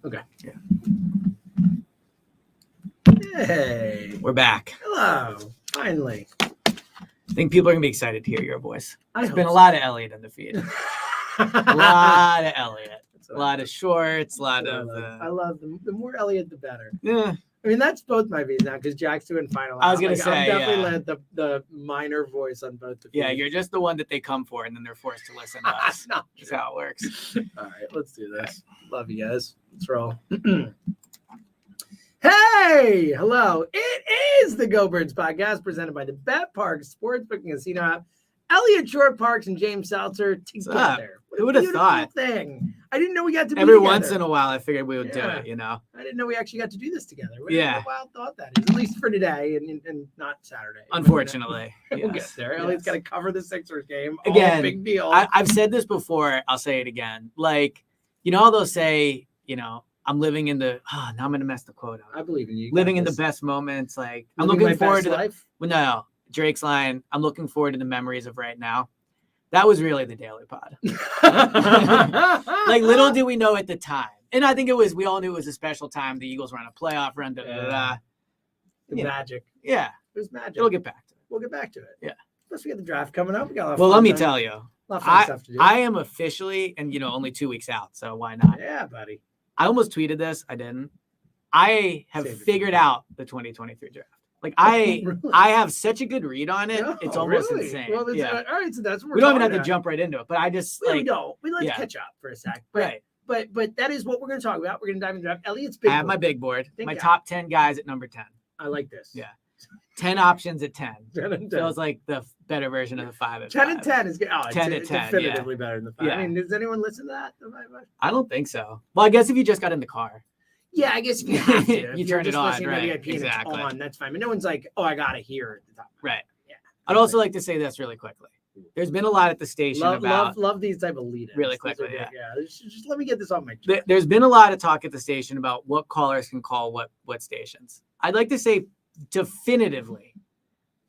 Okay. Yeah. Hey. We're back. Hello. Finally. I think people are going to be excited to hear your voice. There's been a so. lot of Elliot in the feed. A lot of Elliot. A lot of shorts. A lot of... I love them. The more Elliot, the better. Yeah. I mean, that's both my views now because Jack's doing final. I was going to say, I'm definitely let the minor voice on both the feeds. Yeah, you're just the one that they come for, and then they're forced to listen to us. No, that's how it works. All right, let's do this. Love you guys. Let's roll. Hey, hello. It is the Go Birds podcast presented by the Bet Park Sportsbook and Casino app. Elliot Short Parks and James Seltzer together. Who would have thought? Thing. I didn't know we got to be every together. once in a while. I figured we would do it. You know, I didn't know we actually got to do this together. What a wild thought that is, at least for today and not Saturday. Unfortunately, we'll get there. Elliot's got to cover the Sixers game. Again, big deal. I've said this before. I'll say it again. Like, you know, they'll say, you know, I'm living in the. Oh, now I'm gonna mess the quote up. I believe in you. Living in the best moments. Like, I'm looking forward to life. No, Drake's line. I'm looking forward to the memories of right now. That was really the Daily Pod. Like, little did we know at the time. And I think we all knew it was a special time. The Eagles were on a playoff run. The magic. Yeah. It was magic. We'll get back to it. We'll get back to it. Yeah. Plus, we got the draft coming up. We got a lot of well, fun let me time. tell you. A lot of fun stuff to do. I am officially, and, you know, only 2 weeks out. So why not? Yeah, buddy. I almost tweeted this. I didn't. I have figured out the 2023 draft. Like, really? I have such a good read on it. It's almost insane. Well, all right, so that's what we don't even have to jump right into it, but I just we don't. Let's catch up for a sec. But, right. But that is what we're going to talk about. We're going to dive into draft. Elliot's big. I have my big board. My top 10 guys at number 10. I like this. Yeah. 10 options at 10. 10 and 10. Feels like the better version of the 5 at 10 5. and 10 is good. Oh, 10 at 10. Definitively better than the 5. Yeah. I mean, does anyone listen to that? I don't think so. Well, I guess if you just got in the car. Yeah, I guess if you have to. You turn it on, right? WIP exactly. And it's on, that's fine. But no one's like, oh, I got to hear it at the top. Right. Yeah. I'd also like to say this really quickly. There's been a lot at the station love these type of lead-ins. Really quickly, yeah. Just let me get this off my chest. There's been a lot of talk at the station about what callers can call what stations. I'd like to say definitively,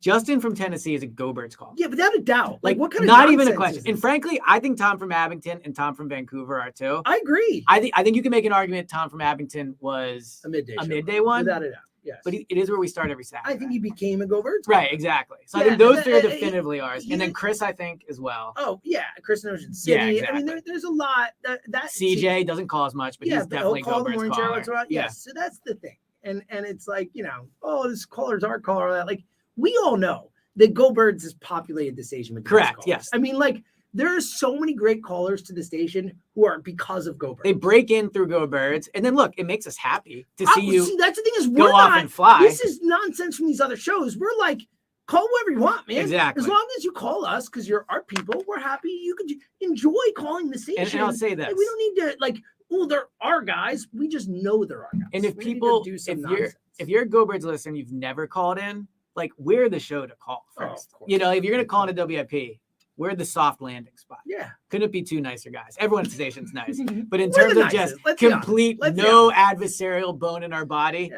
Justin from Tennessee is a Go Birds call. Yeah, without a doubt. Like what kind of not even a question. And frankly, I think Tom from Abington and Tom from Vancouver are too. I agree. I think you can make an argument Tom from Abington was a midday one. Without a doubt. Yes. But it is where we start every Saturday. I think he became a Go Birds. Right, exactly. So I think those three are definitively ours. And then Chris, I think, as well. Oh, yeah. Chris in Ocean City. Yeah, exactly. I mean, there's a lot. That CJ doesn't call as much, but he's definitely Go Birds caller. Yes, so that's the thing. And it's like, you know, oh, this caller's our caller. That. Like, we all know that Go Birds has populated the station with correct. Yes. I mean, like, there are so many great callers to the station who are because of Go Birds. They break in through Go Birds, and then look, it makes us happy to see you. See, that's the thing is go off and fly. This is nonsense from these other shows. We're like, call whoever you want, man. Exactly. As long as you call us, because you're our people, we're happy. You can enjoy calling the station. And I'll say this: like, we don't need to like, oh, they're our guys. We just know they're our guys. And if people, if you're a Go Birds listener, you've never called in, like we're the show to call first. You know, if you're gonna call in a WIP. We're the soft landing spot. Yeah. Couldn't be two nicer guys. Everyone's at the station's nice. But in terms of just complete no adversarial bone in our body,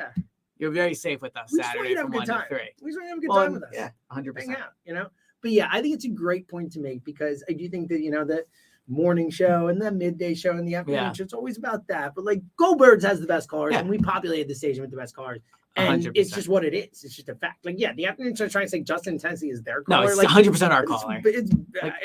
you're very safe with us Saturday from 1 to 3. We just want to have a good time with us. Yeah, 100%. Hang out, you know? But yeah, I think it's a great point to make because I do think that, you know, that morning show and the midday show and the afternoon show, it's always about that. But like Go Birds has the best callers and we populated the station with the best callers. And 100%. It's just what it is. It's just a fact. Like, yeah, the afternoon show trying to say Justin Tennessee is their caller. No, it's like, 100% our caller. It's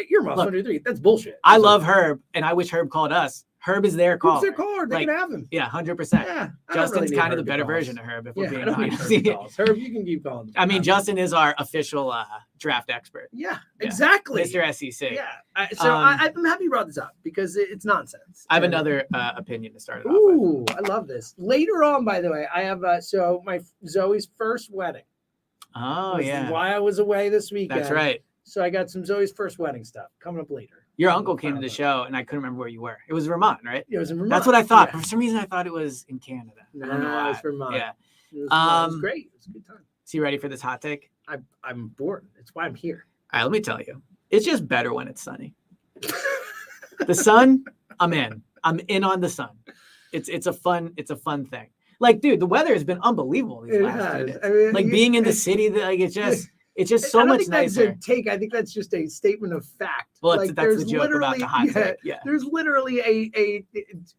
you're Moss 123. That's bullshit. I love Herb, and I wish Herb called us. Herb is their caller. Herb's their caller. They can have him. Yeah, 100%. Yeah, Justin's kind of the better version of Herb, if we're being honest. Herb, you can keep calling. I mean, Justin is our official draft expert. Yeah, exactly. Mr. SEC. Yeah. I'm happy you brought this up because it's nonsense. I have another opinion to start it off with. Ooh, I love this. Later on, by the way, I have so my Zoe's first wedding. Oh, yeah. Why I was away this weekend. That's right. So I got some Zoe's first wedding stuff coming up later. Your uncle came to the show, and I couldn't remember where you were. It was Vermont, right? It was in Vermont. That's what I thought. For some reason, I thought it was in Canada. No, it was Vermont. Yeah. It was great. It was a good time. Is he ready for this hot take? I'm bored. That's why I'm here. All right, let me tell you. It's just better when it's sunny. The sun, I'm in. I'm in on the sun. It's a fun thing. Like, dude, the weather has been unbelievable these last 2 days. I mean, like being in the city, it's just It's just so much nicer. That's a take. I think that's just a statement of fact. Well, like, that's the joke about the hot take. Yeah. There's literally a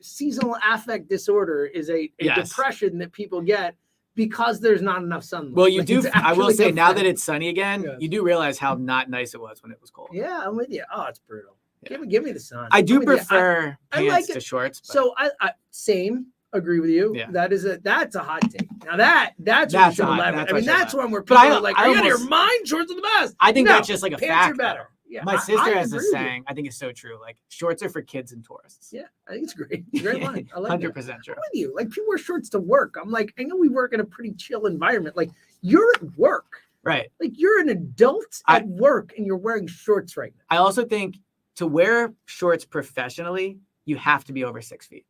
seasonal affect disorder is a depression that people get because there's not enough sunlight. Well, you do. I will say now that it's sunny again, you do realize how not nice it was when it was cold. Yeah, I'm with you. Oh, it's brutal. Yeah. Give me the sun. I do prefer pants to shorts. But. So I same. Agree with you. Yeah. That's a hot take. Now that's what you should elaborate. I mean, that's when we're people are like, are you out of your mind? Shorts are the best. I think that's just like a pants fact. Are better. Yeah. My sister has a saying. I think it's so true. Like, shorts are for kids and tourists. Yeah, I think it's great. Great line. I like 100% true. I'm with you. Like, people wear shorts to work. I'm like, I know we work in a pretty chill environment. Like, you're at work. Right. Like, you're an adult at work and you're wearing shorts right now. I also think to wear shorts professionally, you have to be over 6 feet.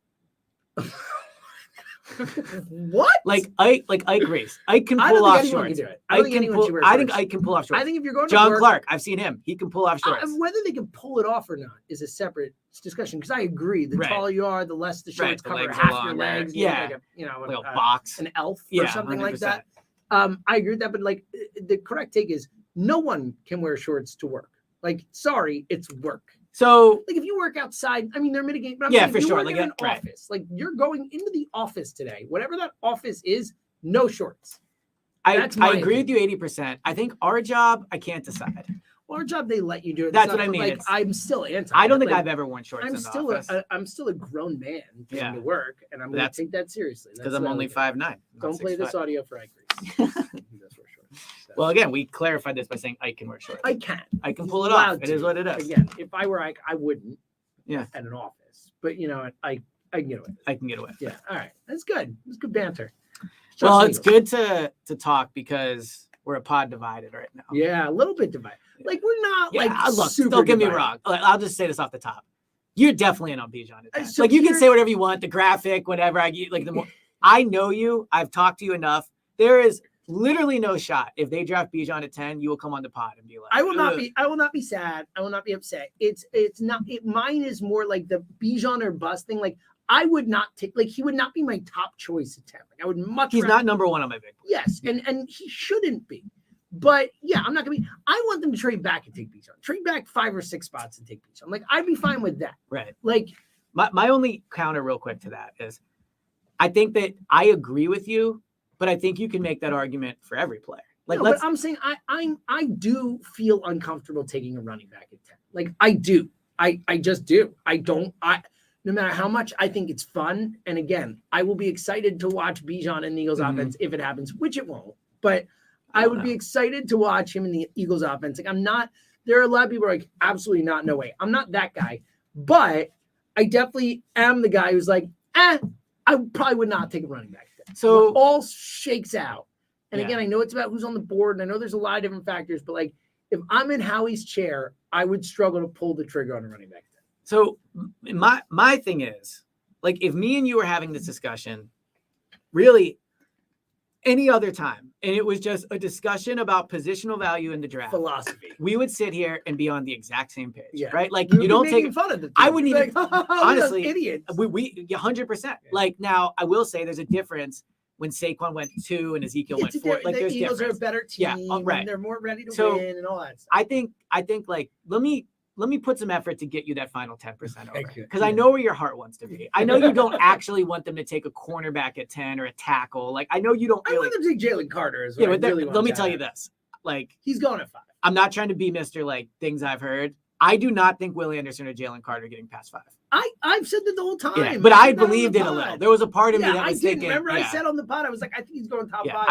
What? Like Ike Reese. Ike can pull off shorts. I think Ike can pull off shorts. I think if you're going to John Clark, I've seen him. He can pull off shorts. Whether they can pull it off or not is a separate discussion. Because I agree, the taller you are, the less the shorts cover half your legs. Yeah, like a box, an elf or something 100%. Like that. I agree with that, but like the correct take is no one can wear shorts to work. Like, sorry, it's work. So, like, if you work outside, I mean, they're mitigating. But for sure. Like an office, like you're going into the office today, whatever that office is, no shorts. I agree with you 80%. I think our job, I can't decide. Well, our job, they let you do it. That's what I mean. Like, I'm still anti. I don't think I've ever worn shorts. I'm still a grown man going to work, and I'm going to take that seriously. Because I'm only 5'9". Don't play this audio for Ike Reese. Well, again, we clarified this by saying Ike can wear shorts. I can. I can pull it off. It is what it is. Again, if I were Ike, I wouldn't. Yeah. At an office, but you know, I can get away. I can get away. Yeah. All right. That's good. That's good banter. Well, it's good to talk because we're a pod divided right now. Yeah, a little bit divided. Like, we're not look, super don't get me divided. wrong. I'll just say this off the top. You're definitely in on Bijan. So like, you can say whatever you want, the graphic, whatever. I know you. I've talked to you enough. There is literally no shot. If they draft Bijan at 10, you will come on the pod and be like, I will not be sad. I will not be upset. It's not mine is more like the Bijan or bust thing. Like, I would not take, like, he would not be my top choice at 10. Like, I would much He's not number one on my big board. Yes, and he shouldn't be. But yeah, I'm not gonna be. I want them to trade back and take Bijan. Trade back 5 or 6 spots and take Bijan. Like, I'd be fine with that. Right. Like, my only counter real quick to that is I think that I agree with you, but I think you can make that argument for every player. Like, but I'm saying I do feel uncomfortable taking a running back at 10. Like, I do. I just do. No matter how much I think it's fun. And again, I will be excited to watch Bijan in the Eagles offense if it happens, which it won't. But I would be excited to watch him in the Eagles offense. Like, there are a lot of people who are like, absolutely not, no way. I'm not that guy. But I definitely am the guy who's like, I probably would not take a running back. So it all shakes out. And again, I know it's about who's on the board, and I know there's a lot of different factors, but like, if I'm in Howie's chair, I would struggle to pull the trigger on a running back. So my thing is, like, if me and you were having this discussion, really any other time, and it was just a discussion about positional value in the draft philosophy, we would sit here and be on the exact same page, right? Like, you don't take fun of the team. I wouldn't even honestly, idiots. We 100%. Like, now I will say there's a difference when Saquon went 2 and Ezekiel went 4. Like, there's Eagles difference. are a better team. Yeah, right. And they're more ready to win and all that stuff. I think like, let me put some effort to get you that final 10% over, because I know where your heart wants to be. I know you don't actually want them to take a cornerback at 10 or a tackle. Like, I know you don't. I want them to take Jalen Carter as well. Let me tell you this. Like, he's going at 5. I'm not trying to be Mr. like things I've heard. I do not think Will Anderson or Jalen Carter getting past 5. I've said that the whole time. Yeah, but I believed it a little. There was a part of me that was thinking. Remember, I said on the pod, I was like, I think he's going top 5.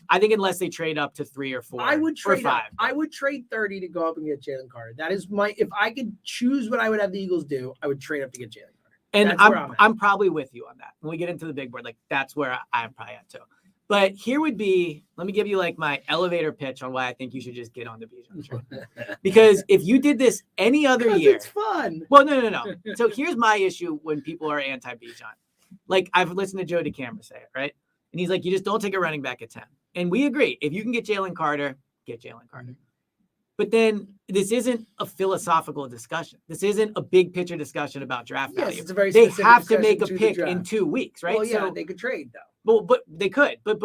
I think unless they trade up to 3 or 4, I would trade 5. I would trade 30 to go up and get Jalen Carter. That is if I could choose what I would have the Eagles do, I would trade up to get Jalen Carter. And I'm probably with you on that. When we get into the big board, like, that's where I'm probably at too. But here would be, let me give you like my elevator pitch on why I think you should just get on the Bijan train. Because if you did this any other year, it's fun. Well, no. So here's my issue when people are anti-Bijan. Like, I've listened to Joe DeCamera say it, right? And he's like, you just don't take a running back at 10. And we agree. If you can get Jalen Carter, get Jalen Carter. But then this isn't a philosophical discussion. This isn't a big picture discussion about draft value. It's a very they have to discussion make a to pick in 2 weeks, right? Well, yeah, so they could trade though. But they could. But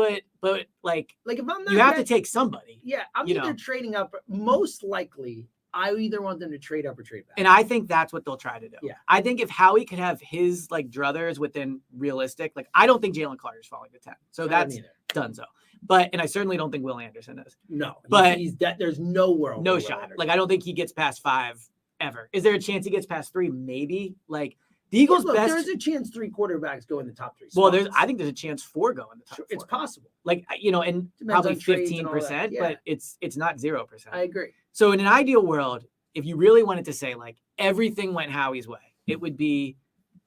like if I'm not you have to take somebody. Yeah, I'm either trading up. Most likely, I either want them to trade up or trade back. And I think that's what they'll try to do. Yeah. I think if Howie could have his like druthers within realistic, like I don't think Jalen Carter's falling to 10. So that's done so. And I certainly don't think Will Anderson is. No, but he's there's no world. No shot. Like I don't think he gets past 5 ever. Is there a chance he gets past 3? Maybe. Like the Eagles' best. There's a chance 3 quarterbacks go in the top 3 spots. Well, I think there's a chance 4 go in the top 4. It's possible. Like and probably 15%, but it's not 0%. I agree. So in an ideal world, if you really wanted to say like everything went Howie's way, it would be,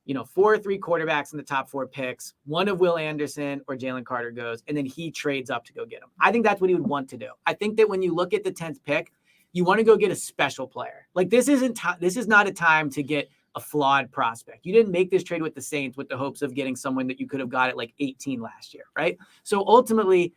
4 or 3 quarterbacks in the top 4 picks. One of Will Anderson or Jalen Carter goes, and then he trades up to go get him. I think that's what he would want to do. I think that when you look at the 10th pick, you want to go get a special player. Like this is not a time to get a flawed prospect. You didn't make this trade with the Saints with the hopes of getting someone that you could have got at like 18 last year, right? So ultimately,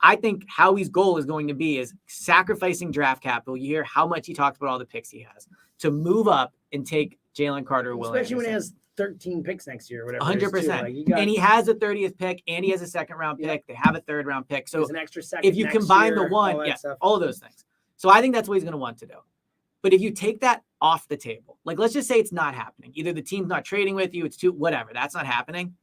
I think Howie's goal is going to be is sacrificing draft capital. You hear how much he talks about all the picks he has to move up and take Jalen Carter. Especially when he has 13 picks next year, whatever. 100%. And he has a 30th pick and he has a 2nd round pick. They have a 3rd round pick. So an extra second if you combine the one, all of those things. So I think that's what he's going to want to do. But if you take that off the table, like let's just say it's not happening. Either the team's not trading with you, it's too whatever. That's not happening.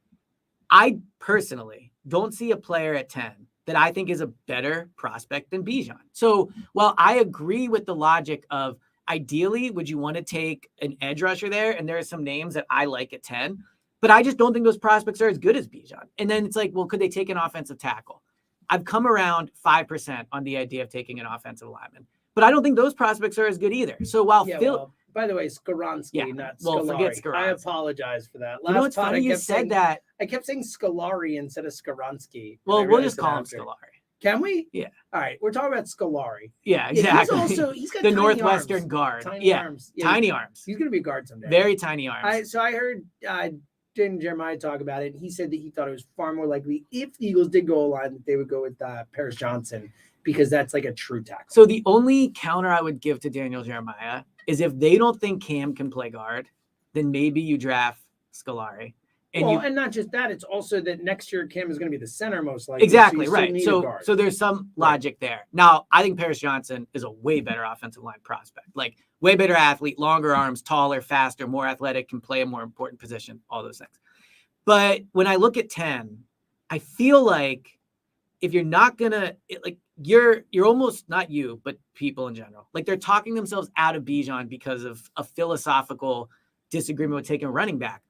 I personally don't see a player at 10 that I think is a better prospect than Bijan. So while I agree with the logic of ideally, would you want to take an edge rusher there? And there are some names that I like at 10, but I just don't think those prospects are as good as Bijan. And then it's like, well, could they take an offensive tackle? I've come around 5% on the idea of taking an offensive lineman, but I don't think those prospects are as good either. So while by the way, Skoronski, not Scolari. Forget Skoronski. I apologize for that. It's funny you said that. I kept saying Scolari instead of Skoronski. Well, we'll just call him Scolari. Can we? Yeah. All right. We're talking about Scolari. Yeah, exactly. He's got the Northwestern guard. Tiny arms. Yeah, tiny arms. He's going to be a guard someday. Very tiny arms. So I heard Dan Jeremiah talk about it. And he said that he thought it was far more likely if the Eagles did go line that they would go with Paris Johnson because that's like a true tackle. So the only counter I would give to Daniel Jeremiah is if they don't think Cam can play guard, then maybe you draft Scolari. And not just that, it's also that next year Cam is going to be the center most likely. Exactly, so right. So there's some logic there. Now, I think Paris Johnson is a way better offensive line prospect. Like way better athlete, longer arms, taller, faster, more athletic, can play a more important position, all those things. But when I look at 10, I feel like if you're not going to you're almost not you, but people in general, like they're talking themselves out of Bijan because of a philosophical disagreement with taking a running back.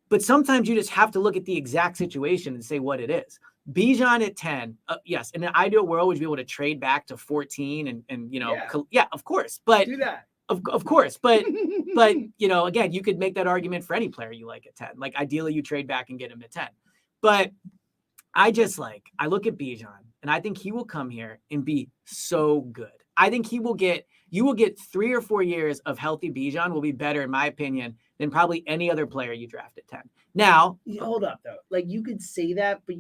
But sometimes you just have to look at the exact situation and say what it is. Bijan at 10, yes, in an ideal world, would you be able to trade back to 14 and of course. But do that. Of course. But again, you could make that argument for any player you like at 10. Like ideally you trade back and get him at 10. But I look at Bijan and I think he will come here and be so good. I think you will get 3 or 4 years of healthy Bijan will be better, in my opinion, than probably any other player you draft at 10. Now, hold up though. Like you could say that, but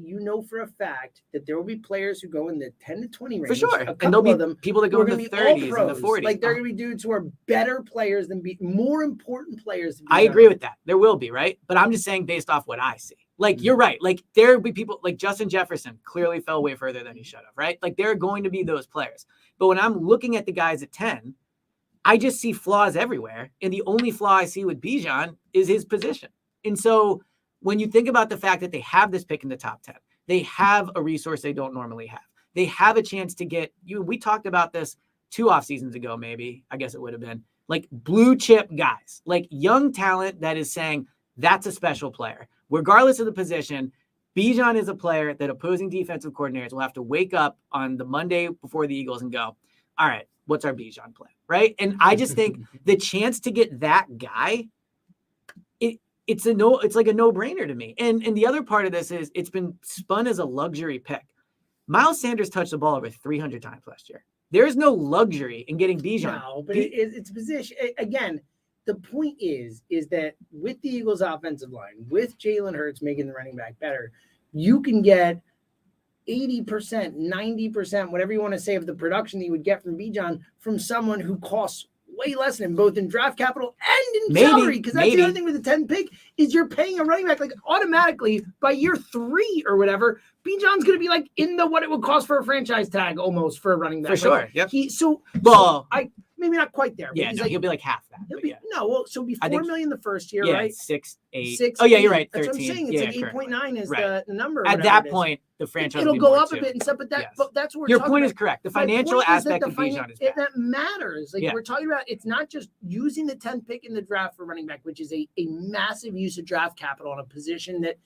for a fact that there will be players who go in the 10 to 20 range. For sure. And there'll be people that go in the 30s and the 40s. Like they're going to be dudes who are better players more important players than I agree with that. There will be, right? But I'm just saying based off what I see. Like you're right. Like there will be people like Justin Jefferson clearly fell way further than he should have, right? Like there are going to be those players. But when I'm looking at the guys at 10, I just see flaws everywhere. And the only flaw I see with Bijan is his position. And so when you think about the fact that they have this pick in the top 10, they have a resource they don't normally have. They have a chance to get you. We talked about this 2 off seasons ago, maybe. I guess it would have been like blue chip guys, like young talent that is saying that's a special player. Regardless of the position, Bijan is a player that opposing defensive coordinators will have to wake up on the Monday before the Eagles and go, all right, what's our Bijan plan, right? And I just think the chance to get that guy, it's like a no-brainer to me. And the other part of this is it's been spun as a luxury pick. Miles Sanders touched the ball over 300 times last year. There is no luxury in getting Bijan. No, but it's a position. Again, the point is that with the Eagles' offensive line, with Jalen Hurts making the running back better, you can get 80%, 90%, whatever you want to say of the production that you would get from Bijan from someone who costs way less than him, both in draft capital and in salary. Because that's the other thing with the 10 pick is you're paying a running back like automatically by year 3 or whatever. Bijan's going to be like in the what it would cost for a franchise tag almost for a running back. For sure. Yep. Maybe not quite there. Yeah, he'll be like half that. So it'll be $4 million the first year, right? 6, 8. 6, oh, yeah, you're right. 13. That's what I'm saying. It's like 8.9 is the number. At that point, the franchise it'll go up a bit and stuff, but that's what we're your talking point about. is correct. The financial aspect of Bijan is bad. That matters. Like we're talking about, it's not just using the 10th pick in the draft for running back, which is a massive use of draft capital on a position that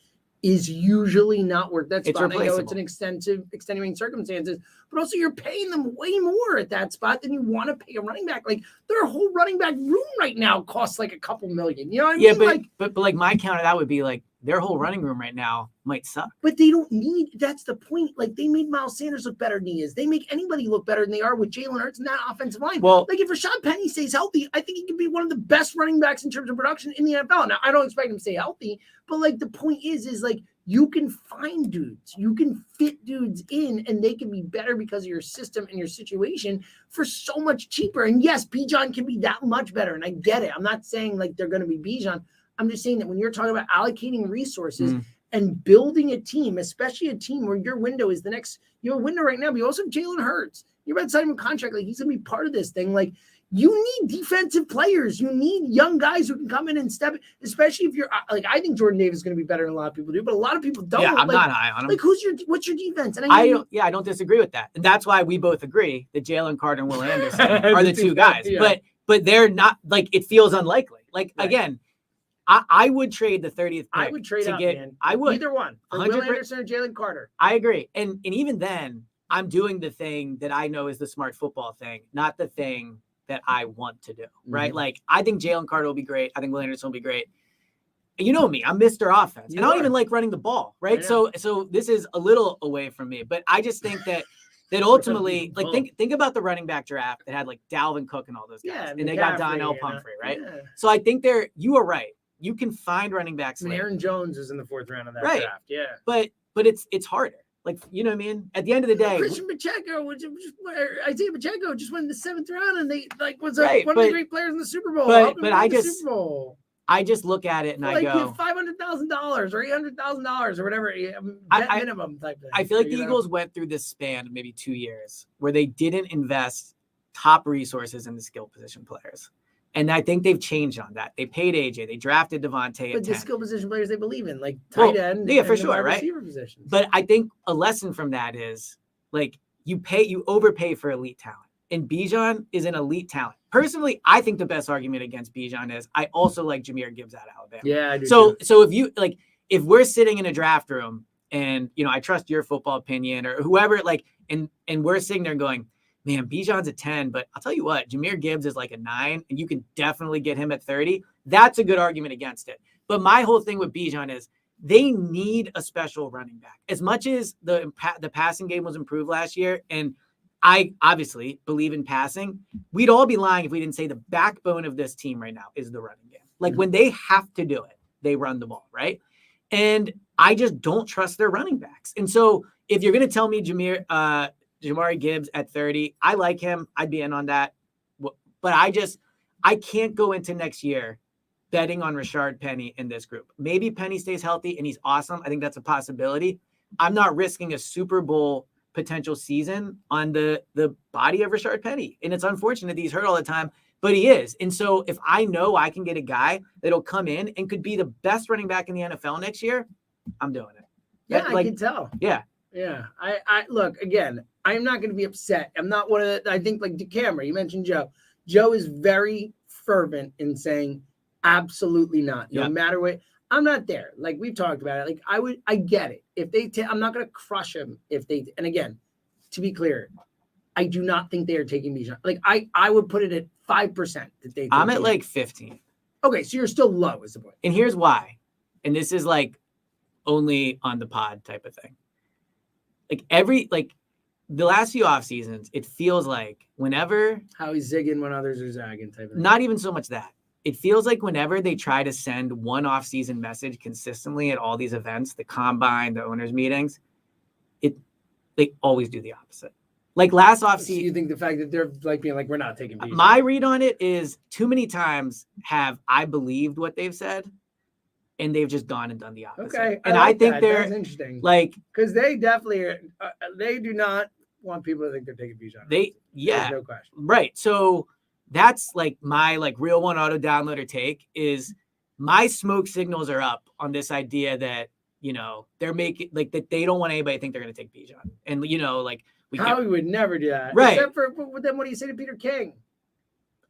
is usually not worth that spot. I know it's an extenuating circumstances, but also you're paying them way more at that spot than you want to pay a running back. Like their whole running back room right now costs like a couple million. You know what I mean? But like my counter that would be like their whole running room right now might suck. But they don't need. That's the point. Like they made Miles Sanders look better than he is. They make anybody look better than they are with Jalen Hurts and that offensive line. Well, like if Rashad Penny stays healthy, I think he could be one of the best running backs in terms of production in the NFL. Now I don't expect him to stay healthy, but like the point is like you can find dudes, you can fit dudes in, and they can be better because of your system and your situation for so much cheaper. And yes, Bijan can be that much better, and I get it. I'm not saying like they're going to be Bijan. I'm just saying that when you're talking about allocating resources and building a team, especially a team where your window is the next, you have a window right now, but you also have Jalen Hurts. You're about to sign him a contract. Like he's going to be part of this thing. Like you need defensive players. You need young guys who can come in and step, especially if you're like, I think Jordan Davis is going to be better than a lot of people do, but a lot of people don't. Yeah, I'm not high on him. Like what's your defense? And I don't disagree with that. And that's why we both agree that Jalen Carter and Will Anderson are the two guys, but they're not like, it feels unlikely. Like again, I would trade the 30th pick. I would trade out, man. I would. Either one. For Will Anderson or Jalen Carter. I agree. And even then, I'm doing the thing that I know is the smart football thing, not the thing that I want to do, right? Like, I think Jalen Carter will be great. I think Will Anderson will be great. You know me, I'm Mr. Offense. And I don't even like running the ball, right? So this is a little away from me. But I just think that ultimately, like think about the running back draft that had like Dalvin Cook and all those guys. And they got Donnell Pumphrey, right? Yeah. So I think you are right. You can find running backs. And Aaron Jones is in the 4th round of that draft. Yeah. But it's harder. Like, you know what I mean? At the end of the day, Christian Pacheco, Isaiah Pacheco just went in the 7th round, and they like was one of the great players in the Super Bowl. But I just look at it and I go $500,000 or $800,000 or whatever minimum type thing. I feel like the Eagles went through this span of maybe 2 years where they didn't invest top resources in the skill position players. And I think they've changed on that. They paid AJ. They drafted Devontae. But the skill position players they believe in, like tight end, for sure, right? Receiver positions. But I think a lesson from that is like you overpay for elite talent, and Bijan is an elite talent. Personally, I think the best argument against Bijan is I also like Jahmyr Gibbs out of Alabama. Yeah, I do. So if we're sitting in a draft room and I trust your football opinion or whoever, like, and we're sitting there going, man, Bijan's a 10, but I'll tell you what, Jahmyr Gibbs is like a 9, and you can definitely get him at 30. That's a good argument against it. But my whole thing with Bijan is they need a special running back. As much as the passing game was improved last year, and I obviously believe in passing, we'd all be lying if we didn't say the backbone of this team right now is the running game. Like when they have to do it, they run the ball, right? And I just don't trust their running backs. And so if you're going to tell me Jahmyr Gibbs at 30, I like him. I'd be in on that. But I can't go into next year betting on Rashard Penny in this group. Maybe Penny stays healthy and he's awesome. I think that's a possibility. I'm not risking a Super Bowl potential season on the body of Rashard Penny. And it's unfortunate that he's hurt all the time, but he is. And so if I know I can get a guy that'll come in and could be the best running back in the NFL next year, I'm doing it. Yeah, I can tell. Yeah. Yeah. I look, again, I'm not going to be upset. I'm not one of the, I think like DeCamera, you mentioned Joe. Joe is very fervent in saying absolutely not. No matter what. I'm not there. Like we've talked about it. Like I get it. If they, I'm not going to crush him if they, and again, to be clear, I do not think they are taking Bijan. Like I would put it at 5% that they. I'm at like 15. Okay. So you're still low is the point. And here's why. And this is like only on the pod type of thing. Like the last few off seasons, it feels like whenever how he's zigging when others are zagging type of thing. Not even so much that. It feels like whenever they try to send one off-season message consistently at all these events, the combine, the owners' meetings, they always do the opposite. Like last So offseason, you think the fact that they're like being like, we're not taking Bijan. my read on it is too many times have I believed what they've said, and they've just gone and done the opposite. Okay, and I think they're that's interesting. Like, because they definitely are, they do not want people to think they're taking Bijan. There's no question. Right. So that's like my like real one auto downloader take is my smoke signals are up on this idea that, you know, they're making like that they don't want anybody to think they're going to take Bijan. And, you know, like Howie would never do that. Right. Except for then what do you say to Peter King?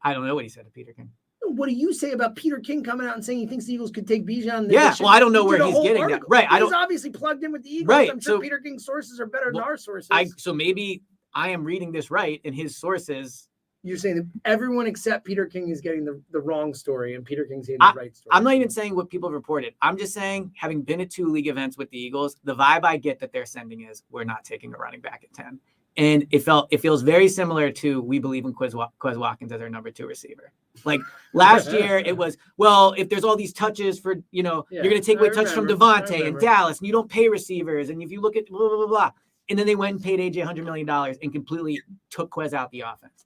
I don't know what he said to Peter King. What do you say about Peter King coming out and saying he thinks the Eagles could take Bijan? Yeah, well, I don't know where he's getting article. that. Right. He's obviously plugged in with the Eagles. Right. I'm sure so, Peter King's sources are better than our sources. So maybe I am reading this right, and his sources. You're saying that everyone except Peter King is getting the wrong story, and Peter King's getting the right story. I'm not even saying what people have reported. I'm just saying, having been at 2 league events with the Eagles, the vibe I get that they're sending is we're not taking a running back at 10. And it feels very similar to we believe in Quez Watkins as our number 2 receiver. Like last year, it was, well, if there's all these touches for, you know, you're going to take away touches from Devontae and Dallas, and you don't pay receivers. And if you look at blah, blah, blah, blah. And then they went and paid AJ $100 million and completely took Quez out the offense.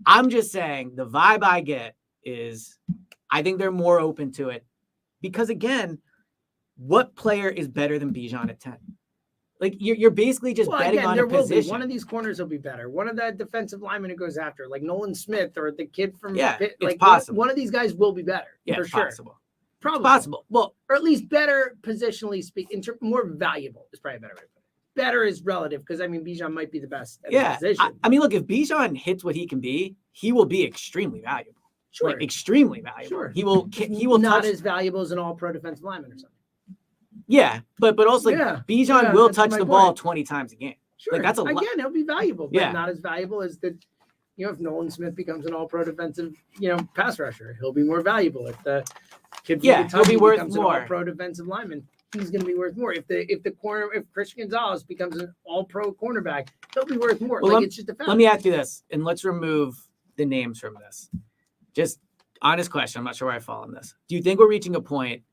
I'm just saying the vibe I get is I think they're more open to it because, again, what player is better than Bijan at 10? Like you're basically just betting on a position. One of these corners will be better. One of that defensive linemen who goes after, like Nolan Smith or the kid from Pitt, like it's possible. One of these guys will be better. Yeah, for it's sure. possible. Probably possible. Well, or at least better positionally speaking. More valuable is probably a better way to put it. Better is relative because I mean Bijan might be the best at the position. I mean, look, if Bijan hits what he can be, he will be extremely valuable. Sure, like, extremely valuable. Sure, he will not as valuable as an all-pro defensive lineman or something. Yeah, but also Bijan will touch the ball 20 times a game. Sure, like that's a lot. Again, he'll be valuable, but not as valuable as the. You know, if Nolan Smith becomes an all-pro defensive, pass rusher, he'll be more valuable. If the kid he'll be worth becomes more. An all-pro defensive lineman, he's going to be worth more. If Christian Gonzalez becomes an all-pro cornerback, he'll be worth more. Well, it's just a fact. Let me ask you this, and let's remove the names from this. Just honest question. I'm not sure where I fall on this. Do you think we're reaching a point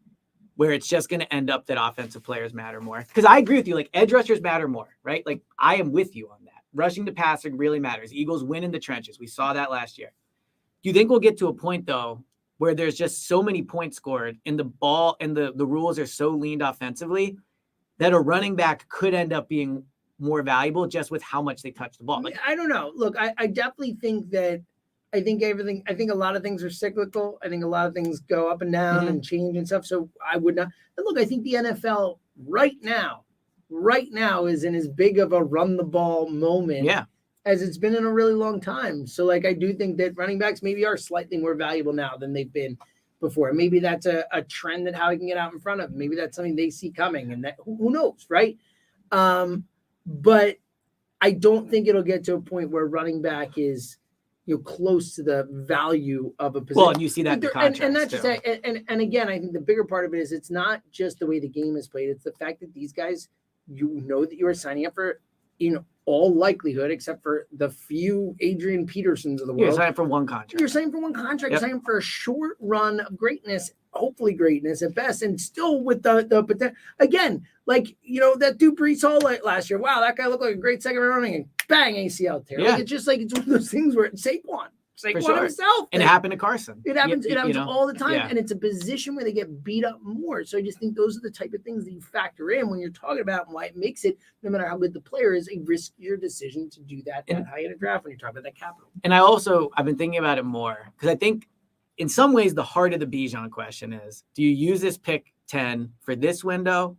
where it's just going to end up that offensive players matter more? Because I agree with you. Like edge rushers matter more, right? Like I am with you on that. Rushing the passer really matters. Eagles win in the trenches. We saw that last year. Do you think we'll get to a point though where there's just so many points scored and the ball and the rules are so leaned offensively that a running back could end up being more valuable just with how much they touch the ball? Like, I don't know. Look, I definitely think that I think a lot of things are cyclical. I think a lot of things go up and down and change and stuff. So I would not. But look, I think the NFL right now is in as big of a run the ball moment as it's been in a really long time. So like I do think that running backs maybe are slightly more valuable now than they've been before. Maybe that's a trend that Howie can get out in front of. Maybe that's something they see coming, and that who knows, right? But I don't think it'll get to a point where running back is close to the value of a position. Well, and you see that in the contracts and that's too. And again, I think the bigger part of it is it's not just the way the game is played. It's the fact that these guys, that you are signing up for, all likelihood, except for the few Adrian Petersons of the world. You're signing for one contract. You're signing for one contract. You're signing for a short run of greatness, hopefully greatness at best, and still with the again, that dude Breece Hall last year. Wow, that guy looked like a great second running, and bang, ACL tear. Yeah. It's just it's one of those things where Saquon himself. And it happened to Carson. It happens. It happens all the time, Yeah. and it's a position where they get beat up more. So I just think those are the type of things that you factor in when you're talking about why it makes it, no matter how good the player is, a riskier decision to do that high in a draft when you're talking about that capital. And I've been thinking about it more because I think in some ways the heart of the Bijan question is: do you use this pick 10 for this window?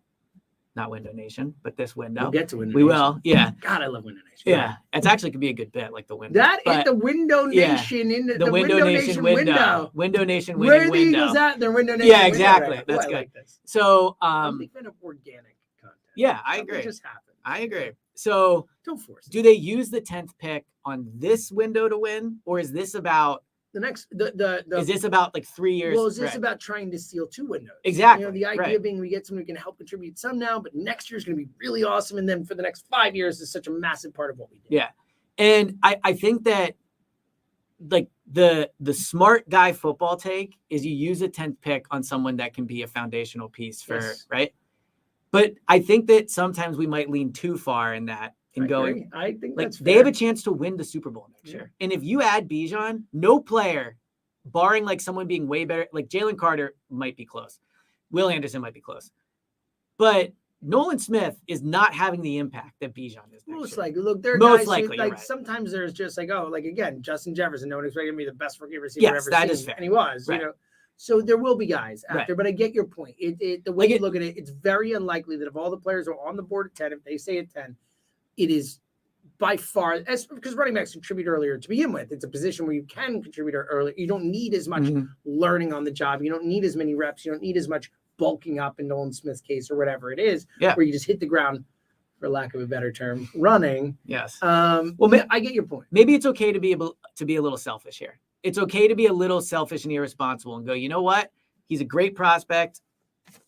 Not Window Nation, but this window. We'll get to Window Nation. We Nation. will. Yeah. God, I love Window Nation. Yeah. It's actually could be a good bet, like the window. Is the Window Nation in the Window Nation window. Window Nation window. Where are the Eagles at? Their Window Nation. Yeah, exactly. Right. That's good. Like this. So I'm a big fan of organic content. Yeah, I agree. It just happens. I agree. So don't force it. Do they use the 10th pick on this window to win? Or is this about the next is this about like 3 years? Well, is this about trying to steal 2 windows? Exactly. The idea being we get someone who can help contribute some now, but next year is going to be really awesome. And then for the next 5 years is such a massive part of what we do. Yeah. And I think that like the smart guy football take is you use a 10th pick on someone that can be a foundational piece for right. But I think that sometimes we might lean too far in that and going. I think like that's they fair. have a chance to win the Super Bowl next year. And if you add Bijan, no player, barring like someone being way better, like Jalen Carter might be close. Will Anderson might be close. But Nolan Smith is not having the impact that Bijan is. Most likely. Look, there are Most guys likely, who, like, right. Sometimes there's just like, oh, like, again, Justin Jefferson, no one expected him to be the best rookie receiver ever that seen. is fair. And he was, right. you know. So there will be guys after, but I get your point. The way like you look at it, it's very unlikely that if all the players are on the board at 10, if they say at 10, it is by far, because running backs contribute earlier to begin with. It's a position where you can contribute early. You don't need as much learning on the job. You don't need as many reps. You don't need as much bulking up in Nolan Smith's case or whatever it is, where you just hit the ground, for lack of a better term, running. Yes. Well, I get your point. Maybe it's okay to be able to be a little selfish here. It's okay to be a little selfish and irresponsible and go, you know what? He's a great prospect.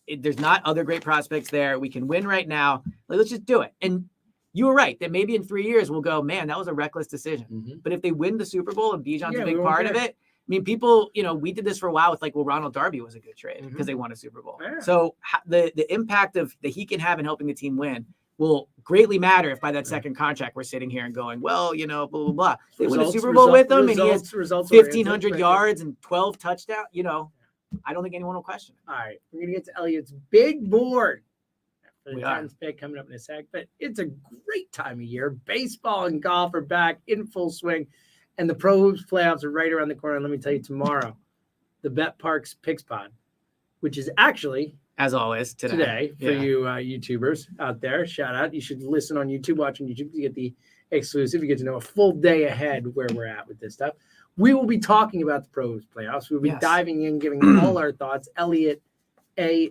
There's not other great prospects there. We can win right now. Let's just do it. And you were right that maybe in 3 years we'll go, man, that was a reckless decision. But if they win the Super Bowl and Bijan's a big part of it, I mean, people, you know, we did this for a while with like, well, Ronald Darby was a good trade because they won a Super Bowl. Yeah. So the impact of that he can have in helping the team win will greatly matter if by that second contract we're sitting here and going, well, you know, blah, blah, blah. They win a Super Bowl with him and he has 1,500 yards and 12 touchdowns. You know, I don't think anyone will question it. All right. We're going to get to Elliot's big board for the Titans pick coming up in a sec, but it's a great time of year. Baseball and golf are back in full swing, and the Pro Hoops playoffs are right around the corner. And let me tell you, tomorrow, the Bet Parks Picks Pod, which is actually, as always, today for you YouTubers out there. Shout out. You should listen on YouTube, watch on YouTube to get the exclusive. You get to know a full day ahead where we're at with this stuff. We will be talking about the Pro Hoops playoffs. We'll be diving in, giving all our thoughts. Elliot,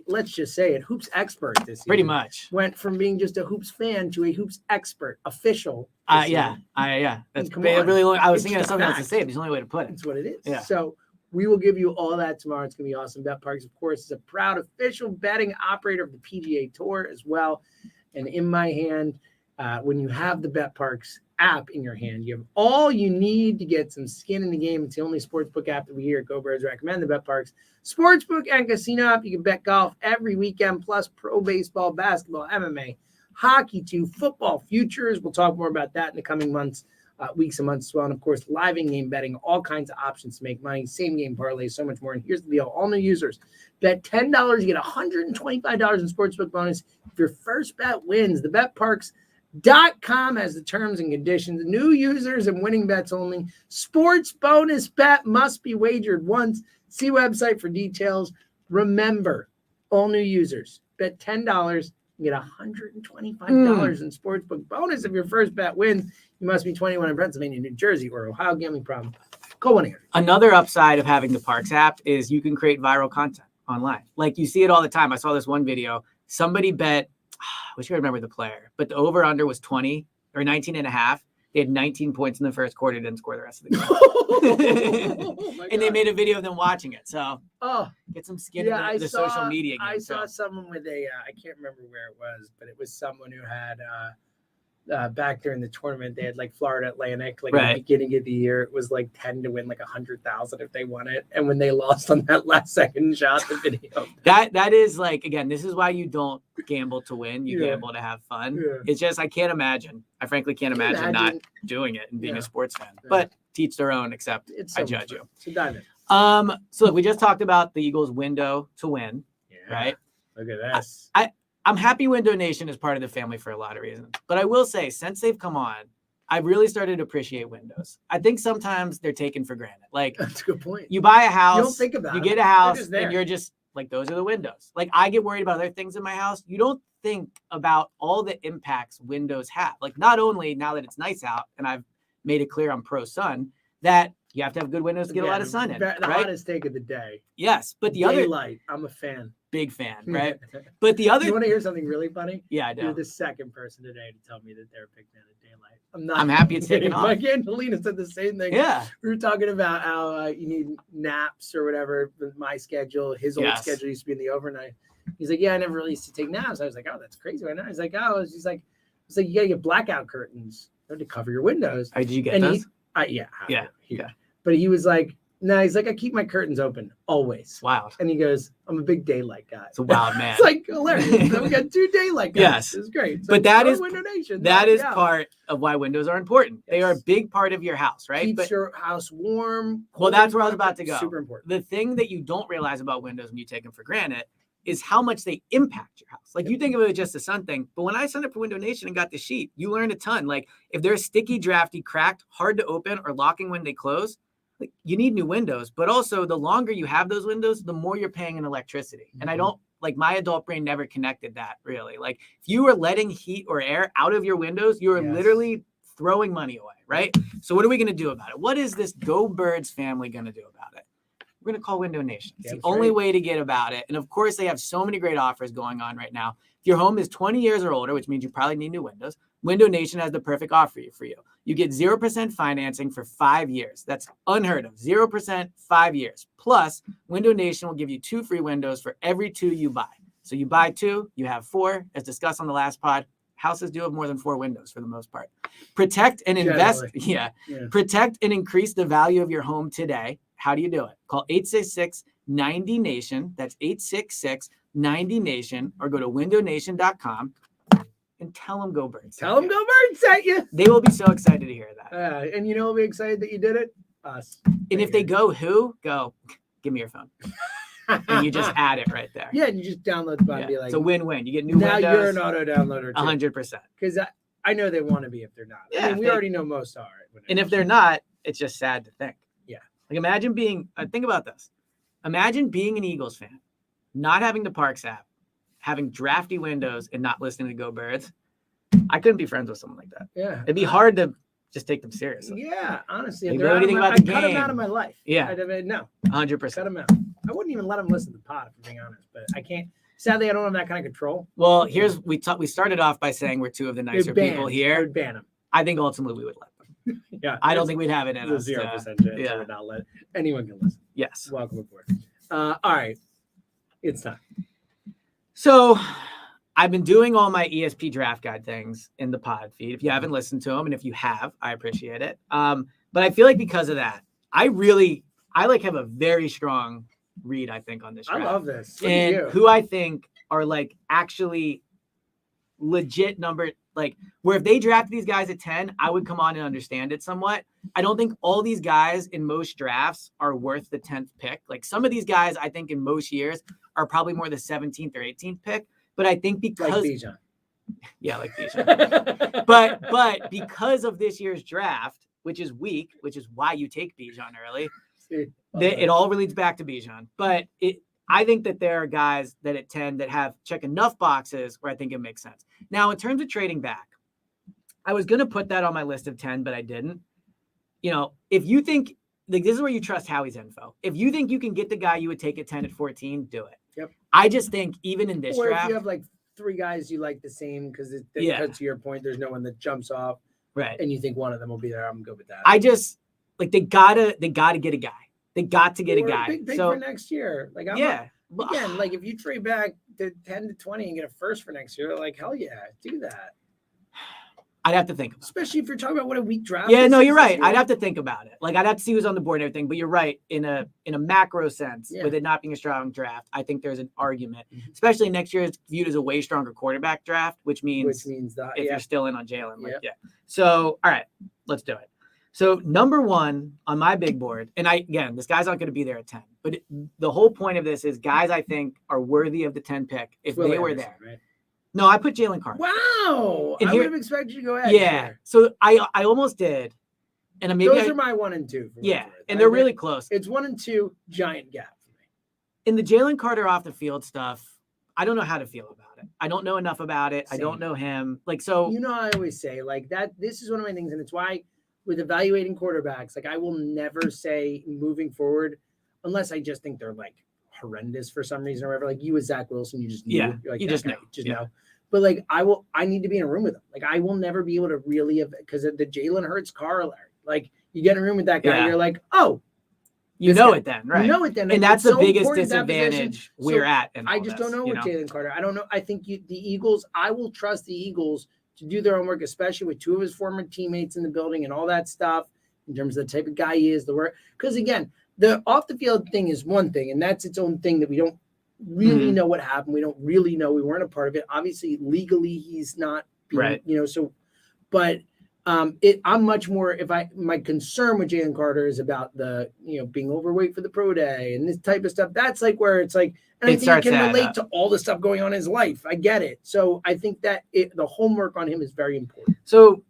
let's just say it, hoops expert this season. Pretty much. Went from being just a hoops fan to a hoops expert, official. Yeah. That's really long. I was thinking of something else to say. There's the only way to put it. That's what it is. Yeah. So we will give you all that tomorrow. It's going to be awesome. Bet Parks, of course, is a proud official betting operator of the PGA Tour as well. And in my hand, when you have the Bet Parks app in your hand, you have all you need to get some skin in the game. It's the only sportsbook app that we here at Go Birds recommend, the Bet Parks Sportsbook and Casino app. You can bet golf every weekend, plus pro baseball, basketball, MMA, hockey too, football futures. We'll talk more about that in the coming months. Weeks and months as well. And of course, live in-game betting, all kinds of options to make money, same game parlays, so much more. And here's the deal. All new users bet $10, you get $125 in sportsbook bonus. If your first bet wins, the betparks.com has the terms and conditions. New users and winning bets only. Sports bonus bet must be wagered once. See website for details. Remember, all new users bet $10. You get $125 in sportsbook bonus if your first bet wins. You must be 21 in Pennsylvania, New Jersey, or Ohio. Gambling problem. Go on here. Another upside of having the Parks app is you can create viral content online. Like you see it all the time. I saw this one video. Somebody bet, I wish I remember the player, but the over-under was 20 or 19 and a half. They had 19 points in the first quarter, didn't score the rest of the game. And they made a video of them watching it. So get some skin in the social media game. I saw someone with I can't remember where it was, but it was someone who had back during the tournament, they had like Florida Atlantic, like at the beginning of the year, it was like 10 to win like 100,000 if they won it. And when they lost on that last second shot, the video. That is like, again, this is why you don't gamble to win. You gamble to have fun. Yeah. It's just, I frankly can't imagine not doing it and being a sports fan. But teach their own, except I judge you. So dive in. So look, we just talked about the Eagles' window to win, right? Look at this. I'm happy Window Nation is part of the family for a lot of reasons. But I will say, since they've come on, I've really started to appreciate windows. I think sometimes they're taken for granted. Like, that's a good point. You buy a house, you don't think about you get a house, and you're just like, those are the windows. Like, I get worried about other things in my house. You don't think about all the impacts windows have. Like, not only now that it's nice out, and I've made it clear I'm pro sun, that you have to have good windows to get a lot of sun in. The hottest take of the day. Yes, but the other light. I'm a fan. Big fan, right? But the other, you want to hear something really funny? Yeah, I do. You're the second person today to tell me that they're a big fan of daylight. I'm happy it's taken off. Like Angelina said the same thing. Yeah, we were talking about how you need naps or whatever. With my schedule, his old schedule used to be in the overnight. He's like, yeah, I never really used to take naps. I was like, oh, that's crazy. Right now, he's like, oh, he's like, you gotta get blackout curtains to cover your windows. Did you get those? Yeah. But he was like, No, he's like, I keep my curtains open always. It's wild. And he goes, I'm a big daylight guy. It's a wild man. It's like hilarious. Then we got 2 daylight guys. Yes. It's great. So but that is part of why windows are important. Yes. They are a big part of your house, right? Keeps your house warm. Well, that's where I was about to go. Super important. The thing that you don't realize about windows when you take them for granted is how much they impact your house. Like you think of it just as sun thing, but when I signed up for Window Nation and got the sheet, you learn a ton. Like if they're sticky, drafty, cracked, hard to open, or locking when they close, like you need new windows. But also the longer you have those windows, the more you're paying in electricity. Mm-hmm. And I don't like my adult brain never connected that really. Like if you are letting heat or air out of your windows, you are literally throwing money away, right? So what are we going to do about it? What is this Go Birds family going to do about it? We're going to call Window Nation. It's the only way to get about it. And of course, they have so many great offers going on right now. If your home is 20 years or older, which means you probably need new windows, Window Nation has the perfect offer for you. You get 0% financing for 5 years. That's unheard of. 0%, 5 years. Plus, Window Nation will give you 2 free windows for every 2 you buy. So you buy 2, you have 4. As discussed on the last pod, houses do have more than 4 windows for the most part. Protect and invest. Protect and increase the value of your home today. How do you do it? Call 866-90-NATION. That's 866-90-NATION, or go to windownation.com and tell them Go Birds. Tell them Go Birds sent you. They will be so excited to hear that. And you know who'll be excited that you did it? Us. And if they go, give me your phone. And you just add it right there. Yeah, and you just download the button and be like. It's a win-win. You get new now windows. Now you're an auto downloader too. 100%. Because I know they want to be if they're not. Yeah, I mean, we already know most are. And if they're not, it's just sad to think. Yeah. Like imagine think about this. Imagine being an Eagles fan, not having the Parks app, having drafty windows, and not listening to Go Birds. I couldn't be friends with someone like that. Yeah. It'd be hard to just take them seriously. Yeah, honestly. Like, what do you think about the game? I'd cut them out of my life. Yeah. No. 100%. Cut them out. I wouldn't even let them listen to the pod, if I'm being honest. But I can't. Sadly, I don't have that kind of control. Well, we started off by saying we're 2 of the nicer people here. I would ban them. I think ultimately we would let them. Yeah. I don't think we'd have it in us. 0% chance I would not let anyone can listen. Yes. Welcome aboard. All right. It's time. So I've been doing all my ESP draft guide things in the pod feed. If you haven't listened to them, and if you have, I appreciate it. But I feel like because of that, I have a very strong read, I think, on this draft. I love this. And who I think are like actually legit number, like where if they draft these guys at 10, I would come on and understand it somewhat. I don't think all these guys in most drafts are worth the 10th pick. Like some of these guys, I think in most years are probably more the 17th or 18th pick. But I think because like Bijan. Yeah, like Bijan. but because of this year's draft, which is weak, which is why you take Bijan early, it all relates back to Bijan. But I think that there are guys that at 10 that check enough boxes where I think it makes sense. Now, in terms of trading back, I was going to put that on my list of 10, but I didn't. You know, if you think, like, this is where you trust Howie's info. If you think you can get the guy you would take at 10 at 14, do it. Yep. I just think even in this draft. If you have like 3 guys you like the same because to your point, there's no one that jumps off. Right. And you think one of them will be there, I'm good with that. I just, like, they gotta get a guy. They got to get a guy. Big for next year. Like, again, like if you trade back to 10 to 20 and get a first for next year, like, hell yeah, do that. I'd have to think about Especially if you're talking about what a weak draft. Yeah, no, you're right. I'd have to think about it. Like, I'd have to see who's on the board and everything. But you're right. In a macro sense, with it not being a strong draft, I think there's an argument. Mm-hmm. Especially next year, it's viewed as a way stronger quarterback draft, which means that if you're still in on Jalen. Like, So, all right, let's do it. So number 1 on my big board, and this guy's not going to be there at 10, but the whole point of this is guys I think are worthy of the 10 pick if they were there. Right? No, I put Jalen Carter. Wow. I would have expected you to go ahead. Yeah. Here. So I almost did. And maybe those are my 1 and 2. And they're really close. It's 1 and 2, giant gap for me. In the Jalen Carter off the field stuff, I don't know how to feel about it. I don't know enough about it. Same. I don't know him. Like, so. You know, I always say like that. This is one of my things. And it's why with evaluating quarterbacks, like I will never say moving forward, unless I just think they're like horrendous for some reason or whatever. Like you with Zach Wilson, you just knew. Yeah, like, you just know. Know. But like I need to be in a room with him. Like I will never be able to really because of the Jalen Hurts corollary. Like you get in a room with that guy, you're like, oh, you know it then, right? You know it then, and that's the biggest disadvantage we're at. I just don't know with Jalen Carter. I don't know. I think the Eagles. I will trust the Eagles to do their own work, especially with 2 of his former teammates in the building and all that stuff in terms of the type of guy he is, the work. Because again, the off the field thing is one thing, and that's its own thing that we don't really know what happened. We don't really know. We weren't a part of it. Obviously, legally, he's not being, right. So, but I'm much more, my concern with Jalen Carter is about the, being overweight for the pro day and this type of stuff. That's like where it's like, and I think it can relate to all the stuff going on in his life. I get it. So I think that the homework on him is very important. So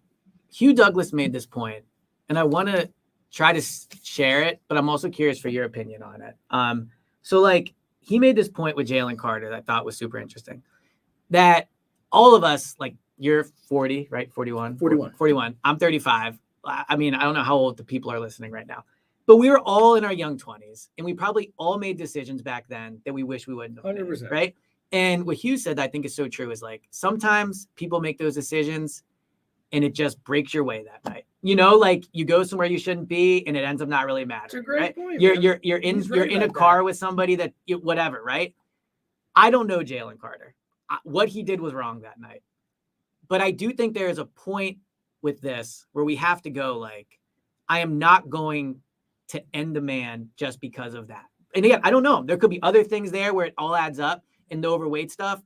Hugh Douglas made this point, and I want to try to share it, but I'm also curious for your opinion on it. So like he made this point with Jalen Carter that I thought was super interesting, that all of us, like, you're 40, right? 41. I'm 35. I mean, I don't know how old the people are listening right now, but we were all in our young 20s, and we probably all made decisions back then that we wish we wouldn't have 100%. made, right? And what Hugh said, I think is so true, is like, sometimes people make those decisions and it just breaks your way that night. Like you go somewhere you shouldn't be and it ends up not really mattering. It's a great right? point. You're in a car with somebody that whatever, right? I don't know Jalen Carter. What he did was wrong that night. But I do think there is a point with this where we have to go, like, I am not going to end a man just because of that. And again, I don't know. There could be other things there where it all adds up and the overweight stuff.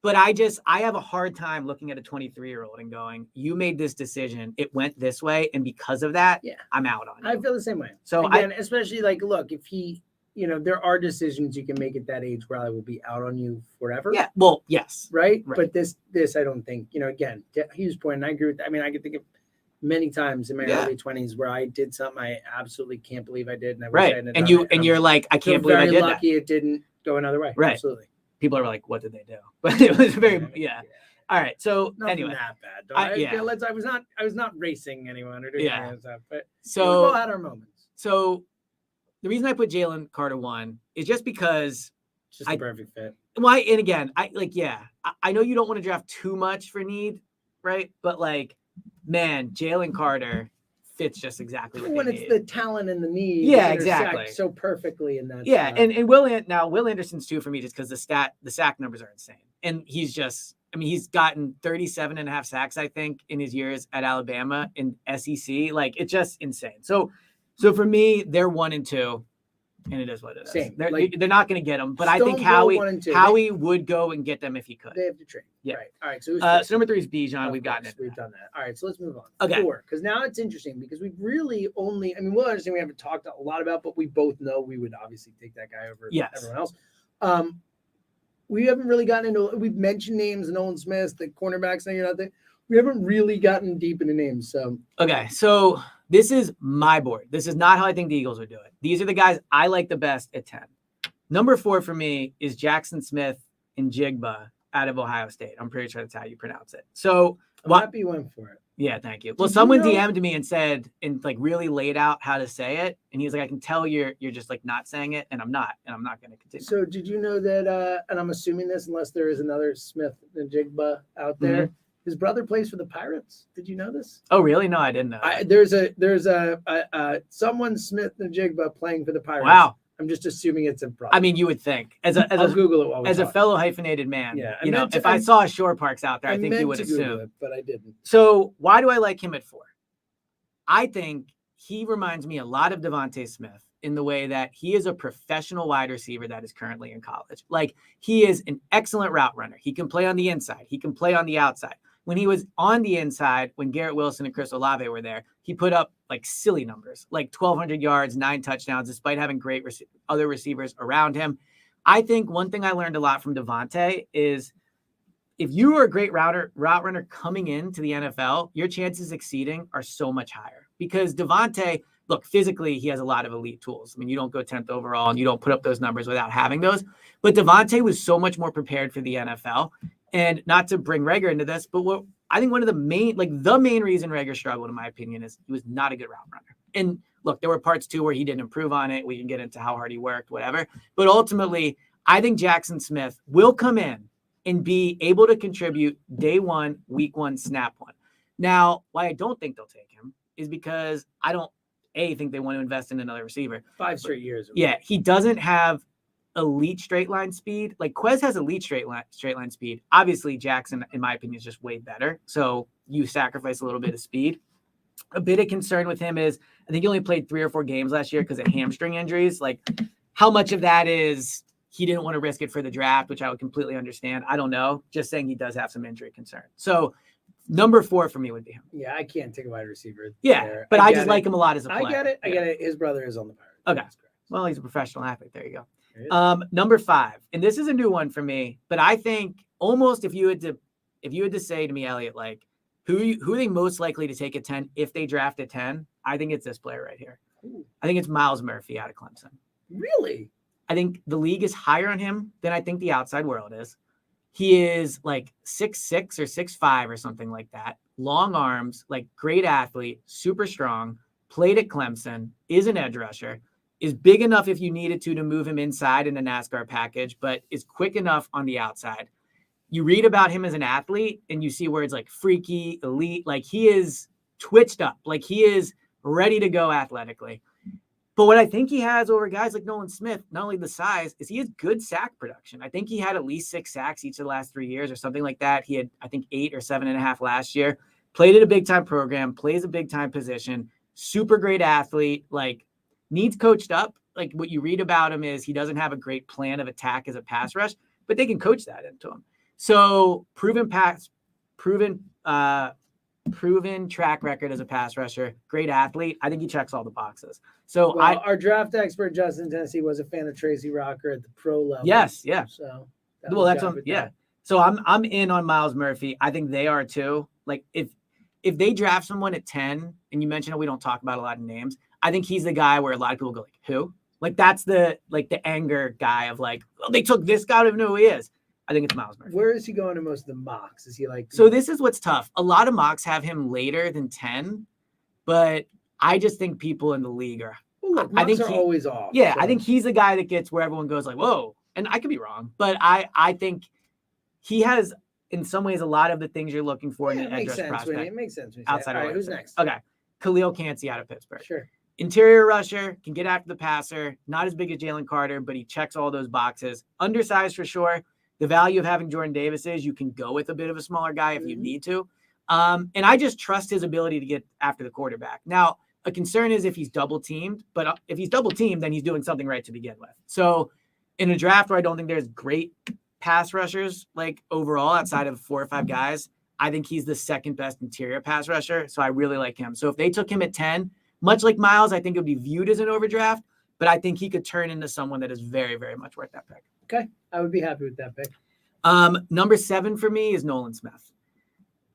But I have a hard time looking at a 23-year-old and going, you made this decision. It went this way. And because of that, I'm out on you. I feel the same way. So again, especially like, look, if he, there are decisions you can make at that age where I will be out on you forever. Yeah. Well, yes. Right. But this, I don't think, again, Hugh's point, and I agree with that. I mean, I can think of many times in my early 20s where I did something I absolutely can't believe I did. And I wish I hadn't done it. You're like, I can't believe I did that. Very lucky it didn't go another way. Right. Absolutely. People are like, what did they do? But it was very, All right. So Nothing anyway, that bad. I was not racing anyone or doing any stuff, but so we all had our moments. So the reason I put Jalen Carter 1 is just because it's just a perfect fit. Why? And again, I know you don't want to draft too much for need, right? But like, man, Jalen Carter fits just exactly what when they it's need. The talent and the need. Yeah, exactly. So perfectly in that. Yeah, and Will Anderson's too for me just because the sack numbers are insane, and he's gotten 37 and a half sacks I think in his years at Alabama in SEC. Like, it's just insane. So for me, they're 1 and 2. And it is what it is. Same. They're not going to get them, but I think Howie would go and get them if he could. They have to trade. Yeah. Right. All right. So number 3 is Bijan. We've gotten it. We've done that. All right. So let's move on. Okay. 4, because now it's interesting because we've really only. I mean, Will Anderson we haven't talked a lot about, but we both know we would obviously take that guy over everyone else. We haven't really gotten into. We've mentioned names, Nolan Smith, the cornerbacks hanging out there. We haven't really gotten deep into names. So okay. So this is my board. This is not how I think the Eagles would do it. These are the guys I like the best at 10. Number 4 for me is Jackson Smith and Jigba out of Ohio State. I'm pretty sure that's how you pronounce it. So I'm happy you went for it. Yeah, thank you. Well, someone DM'd me and said, and like really laid out how to say it. And he was like, I can tell you're just like not saying it. And I'm not going to continue. So did you know that, and I'm assuming this, unless there is another Smith and Jigba out there, his brother plays for the Pirates. Did you know this? Oh, really? No, I didn't know. There's a someone Smith and Jigba playing for the Pirates. Wow. I'm just assuming it's a brother. I mean, you would think I'll Google it while as a fellow hyphenated man. Yeah, if I saw Shore Parks out there, I think you would assume it, but I didn't. So why do I like him at 4? I think he reminds me a lot of Devontae Smith in the way that he is a professional wide receiver that is currently in college. Like, he is an excellent route runner. He can play on the inside. He can play on the outside. When he was on the inside, when Garrett Wilson and Chris Olave were there, he put up like silly numbers, like 1,200 yards, 9 touchdowns, despite having great other receivers around him. I think one thing I learned a lot from Devontae is if you are a great route runner coming into the NFL, your chances of succeeding are so much higher because Devontae, look, physically, he has a lot of elite tools. I mean, you don't go 10th overall and you don't put up those numbers without having those. But Devontae was so much more prepared for the NFL. And not to bring Reagor into this, but I think one of the main reason Reagor struggled, in my opinion, is he was not a good route runner. And look, there were parts too where he didn't improve on it. We can get into how hard he worked, whatever. But ultimately, I think Jackson Smith will come in and be able to contribute day 1, week 1, snap 1. Now, why I don't think they'll take him is because I don't, think they want to invest in another receiver. 5 straight years. Yeah, he doesn't have elite straight line speed. Like, Quez has elite straight line speed. Obviously, Jackson, in my opinion, is just way better. So you sacrifice a little bit of speed. a bit of concern with him is I think he only played 3 or 4 games last year because of hamstring injuries. Like, how much of that is he didn't want to risk it for the draft, which I would completely understand. I don't know. Just saying he does have some injury concern. So number 4 for me would be him. Yeah, I can't take a wide receiver. Yeah, there. but I just like him a lot as a player. I get it. I get it. His brother is on the Pirates. Okay. Well, he's a professional athlete. There you go. Number 5, and this is a new one for me, but I think almost if you had to say to me, Elliot, like who are they most likely to take at 10 if they draft at 10? I think it's this player right here. Ooh. I think it's Myles Murphy out of Clemson. Really? I think the league is higher on him than I think the outside world is. He is like 6'6" or 6'5" or something like that. Long arms, like great athlete, super strong, played at Clemson, is an edge rusher, is big enough if you needed to move him inside in a NASCAR package, but is quick enough on the outside. You read about him as an athlete and you see words like freaky, elite, like he is twitched up, like he is ready to go athletically. But what I think he has over guys like Nolan Smith, not only the size, is he has good sack production. I think he had at least 6 sacks each of the last 3 years or something like that. He had, I think, 8 or 7.5 last year. Played at a big-time program, plays a big-time position, super great athlete, like needs coached up. Like what you read about him is he doesn't have a great plan of attack as a pass rush, but they can coach that into him. So proven track record as a pass rusher, great athlete. I think he checks all the boxes. So our draft expert Justin Tennessee was a fan of Tracy Rocker at the pro level. Yes, yeah. So that's yeah. So I'm in on Myles Murphy. I think they are too. Like if they draft someone at 10, and you mentioned we don't talk about a lot of names, I think he's the guy where a lot of people go like, who? Like that's the anger guy of like, oh, they took this guy, I don't even know who he is. I think it's Myles Murphy. Where is he going in most of the mocks? Is he like? So this is what's tough. A lot of mocks have him later than 10, but I just think people in the league are. Well, look, mocks are always off. Yeah, so. I think he's the guy that gets where everyone goes like, whoa. And I could be wrong, but I think he has in some ways a lot of the things you're looking for in an edge rush prospect. It makes sense. Outside all right, who's next? Okay, Khalil Kancey out of Pittsburgh. Sure. Interior rusher, can get after the passer. Not as big as Jalen Carter, but he checks all those boxes. Undersized for sure. The value of having Jordan Davis is you can go with a bit of a smaller guy if you need to. And I just trust his ability to get after the quarterback. Now, a concern is if he's double teamed, but if he's double teamed, then he's doing something right to begin with. So in a draft where I don't think there's great pass rushers, like overall outside of 4 or 5 guys, I think he's the second best interior pass rusher. So I really like him. So if they took him at 10, much like Myles, I think it would be viewed as an overdraft, but I think he could turn into someone that is very, very much worth that pick. Okay. I would be happy with that pick. Number 7 for me is Nolan Smith.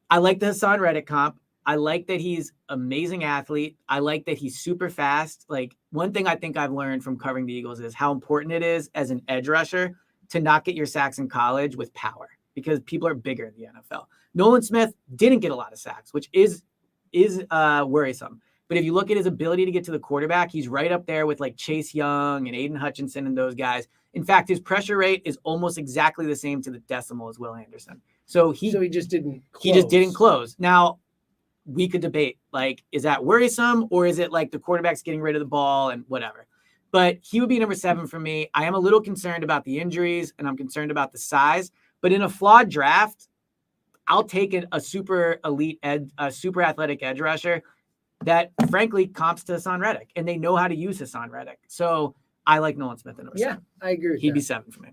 I like the Hassan Reddick comp. I like that he's amazing athlete. I like that he's super fast. Like one thing I think I've learned from covering the Eagles is how important it is as an edge rusher to not get your sacks in college with power because people are bigger in the NFL. Nolan Smith didn't get a lot of sacks, which is worrisome. But if you look at his ability to get to the quarterback, he's right up there with like Chase Young and Aiden Hutchinson and those guys. In fact, his pressure rate is almost exactly the same to the decimal as Will Anderson. So he just didn't close. He just didn't close. Now, we could debate, like, is that worrisome or is it like the quarterback's getting rid of the ball and whatever? But he would be number 7 for me. I am a little concerned about the injuries and I'm concerned about the size. But in a flawed draft, I'll take a super elite, a super athletic edge rusher that frankly comps to Hassan Reddick, and they know how to use Hassan Reddick. So I like Nolan Smith in number 7. I agree with He'd be 7 for me.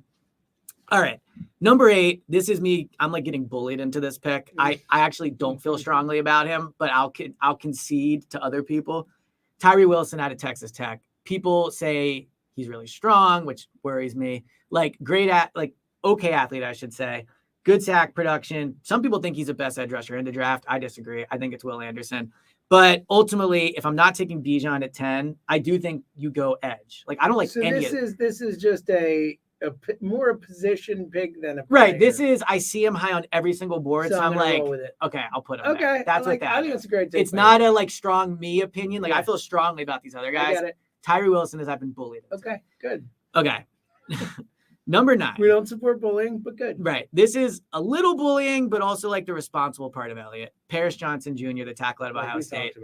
All right. Number 8, this is me. I'm like getting bullied into this pick. I actually don't feel strongly about him, but I'll concede to other people. Tyree Wilson out of Texas Tech. People say he's really strong, which worries me. Like okay athlete, I should say. Good sack production. Some people think he's the best edge rusher in the draft. I disagree. I think it's Will Anderson. But ultimately, if I'm not taking Bijan at 10, I do think you go edge. Like I don't like any of it. This is just more a position pick than a player. Right. This is I see him high on every single board, so I'm like, okay, I'll put him. Okay, there. That's what that. I think it's a great take. It's not a like strong me opinion. Like I feel strongly about these other guys. I get it. Tyree Wilson has been bullied. Okay, good. Okay. Number 9. We don't support bullying, but good. Right. This is a little bullying, but also like the responsible part of Elliott. Paris Johnson Jr., the tackle out of Ohio State.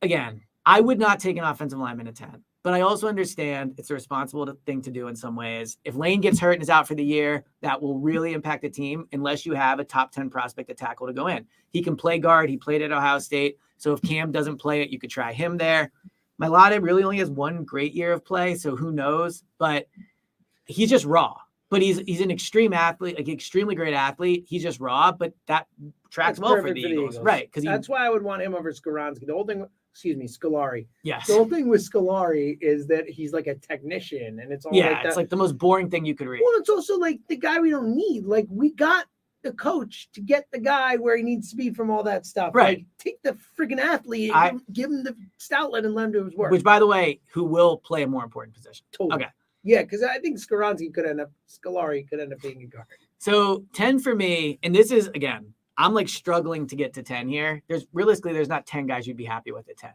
Again, I would not take an offensive lineman at 10. But I also understand it's a responsible thing to do in some ways. If Lane gets hurt and is out for the year, that will really impact the team unless you have a top 10 prospect to tackle to go in. He can play guard. He played at Ohio State. So if Cam doesn't play it, you could try him there. Mailata really only has one great year of play, so who knows? But he's just raw. But he's an extreme athlete, like extremely great athlete. He's just raw, but that tracks well for the Eagles. Right. Because that's why I would want him over Skoronski. The whole thing, Scolari. Yes. The whole thing with Scolari is that he's like a technician, and it's all like that. It's like the most boring thing you could read. Well, it's also like the guy we don't need. Like, we got the coach to get the guy where he needs to be from all that stuff. Right. Like, take the freaking athlete and give him the stoutlet and let him do his work. Which, by the way, who will play a more important position. Totally. Okay. Yeah, because I think Scolari could end up being a guard. So 10 for me, and this is, again, I'm like struggling to get to 10 here. There's not 10 guys you'd be happy with at 10.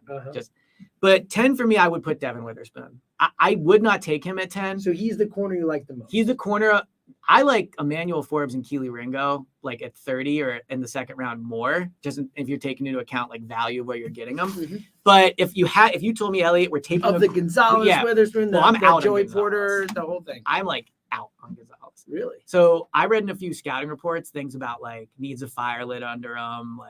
But 10 for me, I would put Devin Witherspoon. I would not take him at 10. So he's the corner you like the most. He's the corner. I like Emmanuel Forbes and Keely Ringo like at 30 or in the second round more, just if you're taking into account like value of where you're getting them. Mm-hmm. But if you told me, Elliot, we're taking the Gonzalez, Witherspoon, I'm out Joey Porter, the whole thing. I'm like out on Gonzalez. Really? So I read in a few scouting reports things about like needs a fire lit under him.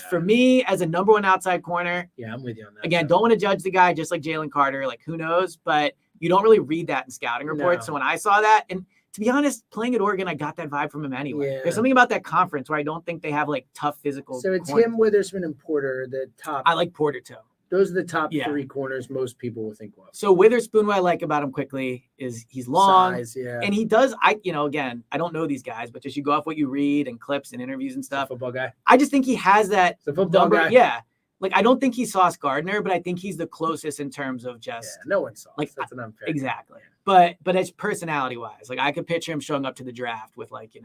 For me as a number one outside corner, I'm with you on that. Again, don't want to judge the guy just like Jalen Carter. Like who knows? But you don't really read that in scouting reports. No. So when I saw that, and to be honest, playing at Oregon, I got that vibe from him anyway. Yeah. There's something about that conference where I don't think they have like tough physical. So it's him, Witherspoon, and Porter, the top. I like Porter too. Those are the top three corners most people will think of. So Witherspoon, what I like about him quickly is he's long. Size, and he does, again, I don't know these guys, but just you go off what you read and clips and interviews and stuff. Football guy. I just think he has that. The football guy. Yeah. Like, I don't think he's Sauce Gardner, but I think he's the closest in terms of just. Yeah, no one's Sauce. Like, that's an unfair. Exactly. But as personality wise, like I could picture him showing up to the draft with like,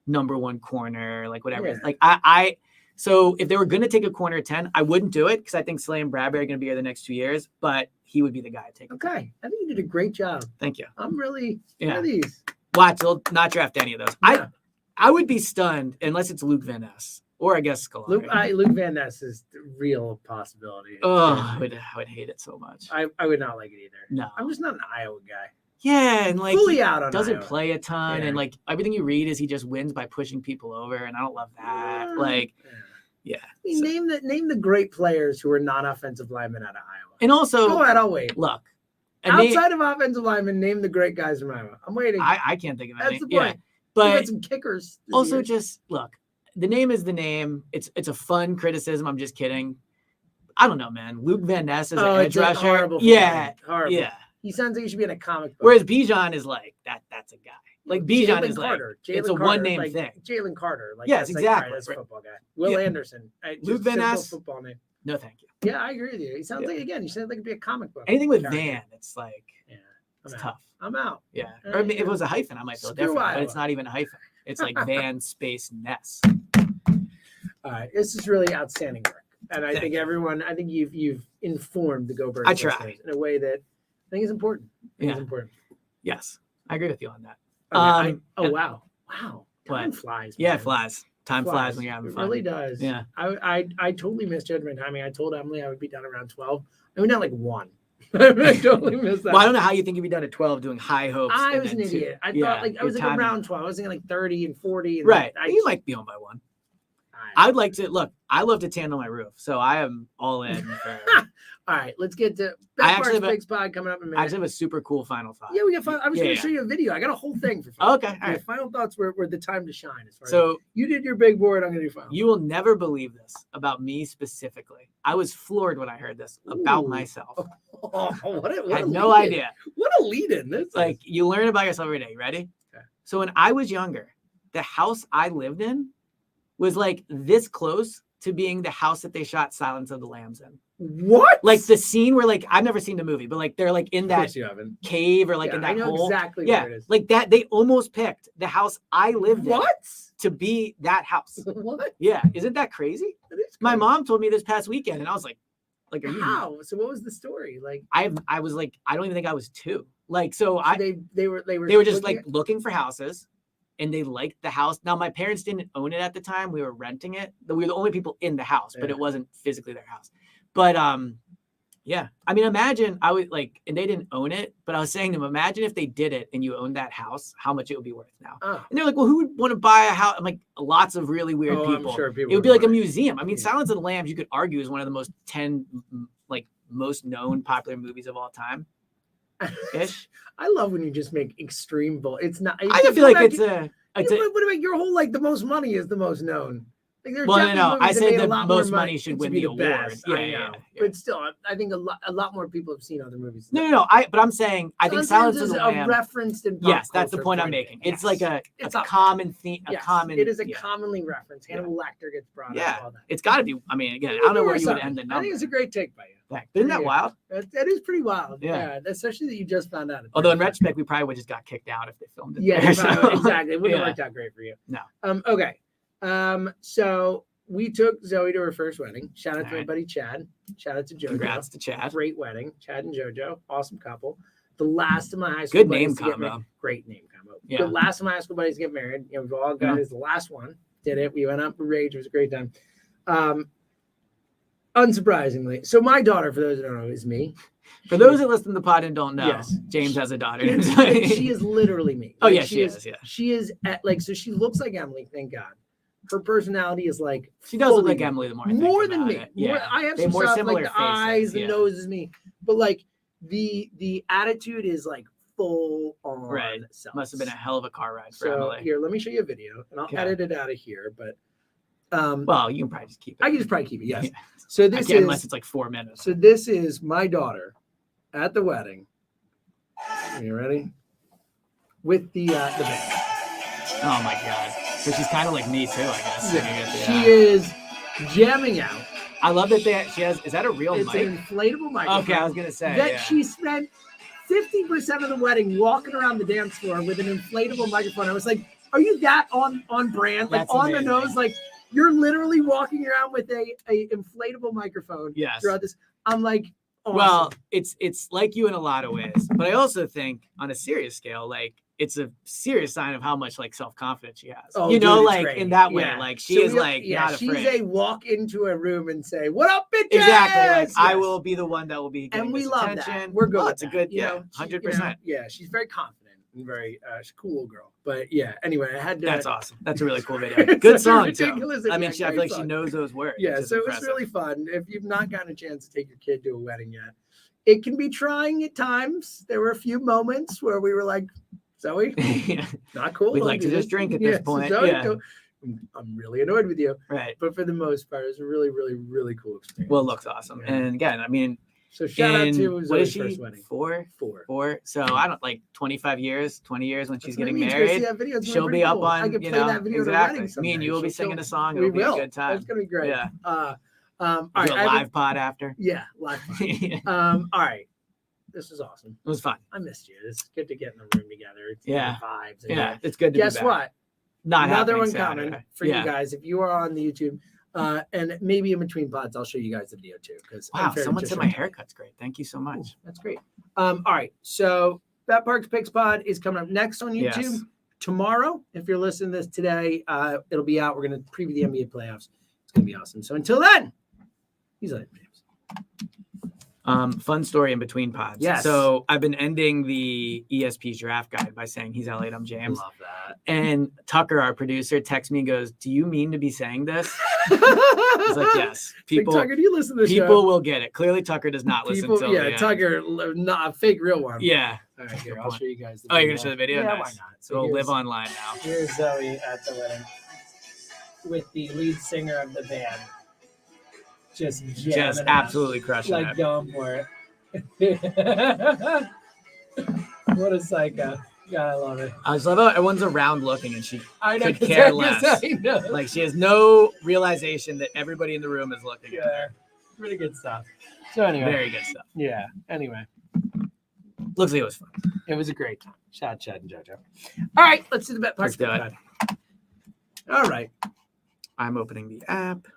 number one corner, like whatever. Yeah. Like so if they were going to take a corner at 10, I wouldn't do it because I think Slay and Bradbury are going to be here the next 2 years, but he would be the guy to take. Okay. I think you did a great job. Thank you. I'm really these. Watch, they'll not draft any of those. Yeah. I would be stunned unless it's Luke Van Ness or I guess Scolari. Luke Van Ness is the real possibility. Oh, I would hate it so much. I would not like it either. No. I'm just not an Iowa guy. Yeah, and like fully out on doesn't Iowa. Play a ton, and like everything you read is he just wins by pushing people over, and I don't love that. Yeah. I mean, name the great players who are not offensive linemen out of Iowa. And also, go ahead, I'll wait. Look, outside of offensive linemen, name the great guys from Iowa. I'm waiting. I can't think of any. That's the point. Yeah. But got some kickers. Also, just look. The name is the name. It's a fun criticism. I'm just kidding. I don't know, man. Luke Van Ness is an edge rusher. Horrible. Yeah. Horrible. Yeah. He sounds like he should be in a comic book. Whereas Bijan is like that's a guy. Like Bijan is Carter. Like it's a one name thing. Jalen Carter. Like, yes, exactly. That's a football guy. Will Anderson. Luke Van Ness. Football name. No, thank you. Yeah, I agree with you. He sounds like he sounds like it'd be a comic book. Anything with Van, it's like it's tough. I'm out. Yeah. Or if it was a hyphen, I might feel different. But it's not even a hyphen. It's like Van space Ness. All right, this is really outstanding work, and I think you've informed the Go Birds listeners in a way that I think is important. It's important. Yes, I agree with you on that. Okay, wow, time flies. Man. Yeah, it flies. Time flies when you're having fun. It really does. Yeah. I totally misjudged my timing. I told Emily I would be done around 12. I mean, not like 1. I totally missed that. Well, I don't know how you think you'd be done at 12 doing high hopes. I was an idiot. I thought I was like around 12. I was thinking like 30 and 40. And right. You might be home by 1. I would like to look. I love to tan on my roof, so I am all in. For... All right, let's get to Big Spot coming up in a minute. I actually have a super cool final thought. Yeah, we got. I was going to show you a video. I got a whole thing for. Okay, all right. Final thoughts were the time to shine. As far as you did your big board, I'm going to do final. You will never believe this about me specifically. I was floored when I heard this about myself. I had no idea. What a lead in this! Like you learn about yourself every day. You ready? Okay. So when I was younger, the house I lived in was like this close to being the house that they shot Silence of the Lambs in. What? Like the scene where like I've never seen the movie, but like they're like in that cave or like in that I know hole. Exactly where it is. Like that they almost picked the house I lived in to be that house. What? Yeah. Isn't that crazy? That is crazy. My mom told me this past weekend and I was like are you how? So what was the story? Like I was like, I don't even think I was 2. Like so they were just like looking for houses. And they liked the house. Now, my parents didn't own it at the time. We were renting it. We were the only people in the house, but it wasn't physically their house. But Yeah. I mean, imagine I would like, and they didn't own it, but I was saying to them, imagine if they did it and you owned that house, how much it would be worth now. Oh. And they're like, well, who would want to buy a house? I'm like, lots of really weird people. I'm sure people it would be like buy a museum. I mean, Silence of the Lambs, you could argue, is one of the most known popular movies of all time. Ish. I love when you just make extreme bull. It's not. I feel like it's what about your whole like the most money is the most known? Like, no. I said the most money should win the award. Best. Yeah, I know. yeah. But still, I think a lot more people have seen other movies. No. But I'm saying I think Silence of the Lambs referenced in pop yes, that's the point I'm making. It's like a common theme. It is a commonly referenced. Hannibal Lecter gets brought up. Yeah, all that. it's got to be. I mean, again, I don't know where you would end the number. I think it's a great take by you. But isn't that wild? That is pretty wild. Yeah. Especially that you just found out. Although in retrospect, we probably would just got kicked out if they filmed it. Yeah, there, so. exactly. It wouldn't have worked out great for you. No. Okay. So we took Zoe to her first wedding. Shout out to my buddy Chad. Shout out to JoJo. Congrats to Chad. Great wedding. Chad and JoJo. Awesome couple. The last of my high school buddies to get married. Great name combo. Yeah. The last of my high school buddies to get married. We've all got is the last one. Did it. We went up for rage. It was a great time. Unsurprisingly. So my daughter, for those that don't know, is me. For those that listen to the pod and don't know, yes. James has a daughter. She is literally me. Oh, yeah, she is. Yeah. She is so she looks like Emily, thank God. Her personality is like she does look like Emily the more than me. Yeah. I have some more stuff similar like the faces. eyes, the nose is me. But like the attitude is like full on. Right. Self. Must have been a hell of a car ride for so Emily. Here, let me show you a video and I'll edit it out of here. But well, you can probably just keep it. I can just probably keep it, yes. Yeah. So this is unless it's like 4 minutes. So this is my daughter at the wedding. Are you ready? With the band. Oh my God. So she's kind of like me too, I guess. Yeah. She is jamming out. I love that she has, is that a real mic? It's an inflatable microphone. Okay, I was going to say. That she spent 50% of the wedding walking around the dance floor with an inflatable microphone. I was like, are you that on brand? Like on the nose? Like you're literally walking around with a inflatable microphone throughout this. I'm like, awesome. Well, it's like you in a lot of ways. But I also think on a serious scale, like, it's a serious sign of how much like self-confidence she has. Oh, you know, dude, like great. in that way, like she is like not afraid. She's a walk into a room and say, "What up, bitches?" Exactly. Like I will be the one that will be getting and we this love attention. That. We're good. It's a good, 100%. Yeah, she's very confident and very she's a cool girl. But yeah, anyway, I had to. That's awesome. That's a really cool video. Good song too. I mean, I feel like song. she knows those words. Yeah, so it was really fun. If you've not gotten a chance to take your kid to a wedding yet, it can be trying at times. There were a few moments where we were like, Zoe, not cool. We'd like to just drink at this point. So Zoe, I'm really annoyed with you. Right. But for the most part, it was a really, really, really cool experience. Well, it looks awesome. Yeah. And again, I mean, so shout out to Zoe's first wedding. Four. So I don't like 20 years when she's getting married. She'll be up on, I could play that video exactly. Me and you will be singing a song. It'll be a good time. It's gonna be great. Yeah. All right. Live pod after. Yeah, live pod. All right. This is awesome. It was fun. I missed you. It's good to get in the room together. It's vibes. Yeah, it's good to guess be back. What? Not another one Saturday. coming for you guys. If you are on the YouTube, and maybe in between pods, I'll show you guys the video too. Because someone said my haircut's great. Thank you so much. Ooh, that's great. All right, so Bet Parks Picks Pod is coming up next on YouTube. Yes. Tomorrow, if you're listening to this today, it'll be out. We're going to preview the NBA playoffs. It's going to be awesome. So until then, he's like James. Fun story in between pods. Yes. So I've been ending the ESP draft guide by saying he's Elliot, I'm James. I love that. And Tucker, our producer, texts me and goes, "Do you mean to be saying this?" I was like, yes. People, like, Tucker, do you listen to this people show? will get it. Clearly, Tucker does not listen to it. Tucker, not a fake real one. Yeah. All right, here, I'll show you guys the video. You're going to show the video? Yeah, nice. why not? So we'll live online now. Here's Zoe at the wedding with the lead singer of the band. Just absolutely crushing it. Like going for it. What a psycho. God, I love it. I just love how everyone's around looking and she could care care less. Like she has no realization that everybody in the room is looking at her. Pretty good stuff. So anyway. Very good stuff. Yeah. Anyway. Looks like it was fun. It was a great time. Shout out Chad and JoJo. All right. Let's do the Bet Parks. Let's do it. All right. I'm opening the app.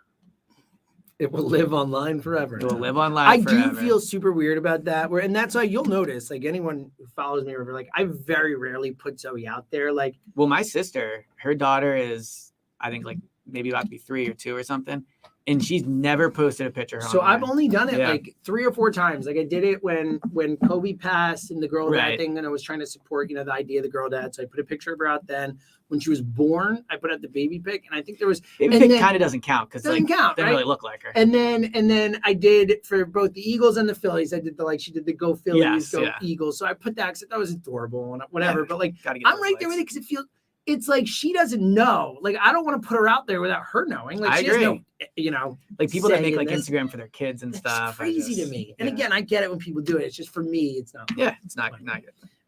It will live online forever. It will live online forever. I do feel super weird about that. And that's why you'll notice, like anyone who follows me, like I very rarely put Zoe out there. Like, well, my sister, her daughter is, I think, like maybe about to be 3 or 2 or something. and she's never posted a picture. So online. I've only done it like 3 or 4 times. Like I did it when Kobe passed and the girl dad thing, and I was trying to support, the idea of the girl dad. So I put a picture of her out then. When she was born, I put out the baby pic, and I think there was baby pic kind of doesn't count because doesn't count. They don't really look like her. And then I did for both the Eagles and the Phillies. I did she did the Go Phillies, Go Eagles. So I put that because that was adorable and whatever. But like I'm right there with it because it's like she doesn't know. Like I don't want to put her out there without her knowing. Like I she agree. has no, like people that make like Instagram for their kids and stuff. It's crazy to me. And again, I get it when people do it. It's just for me, it's not. Yeah, it's not good.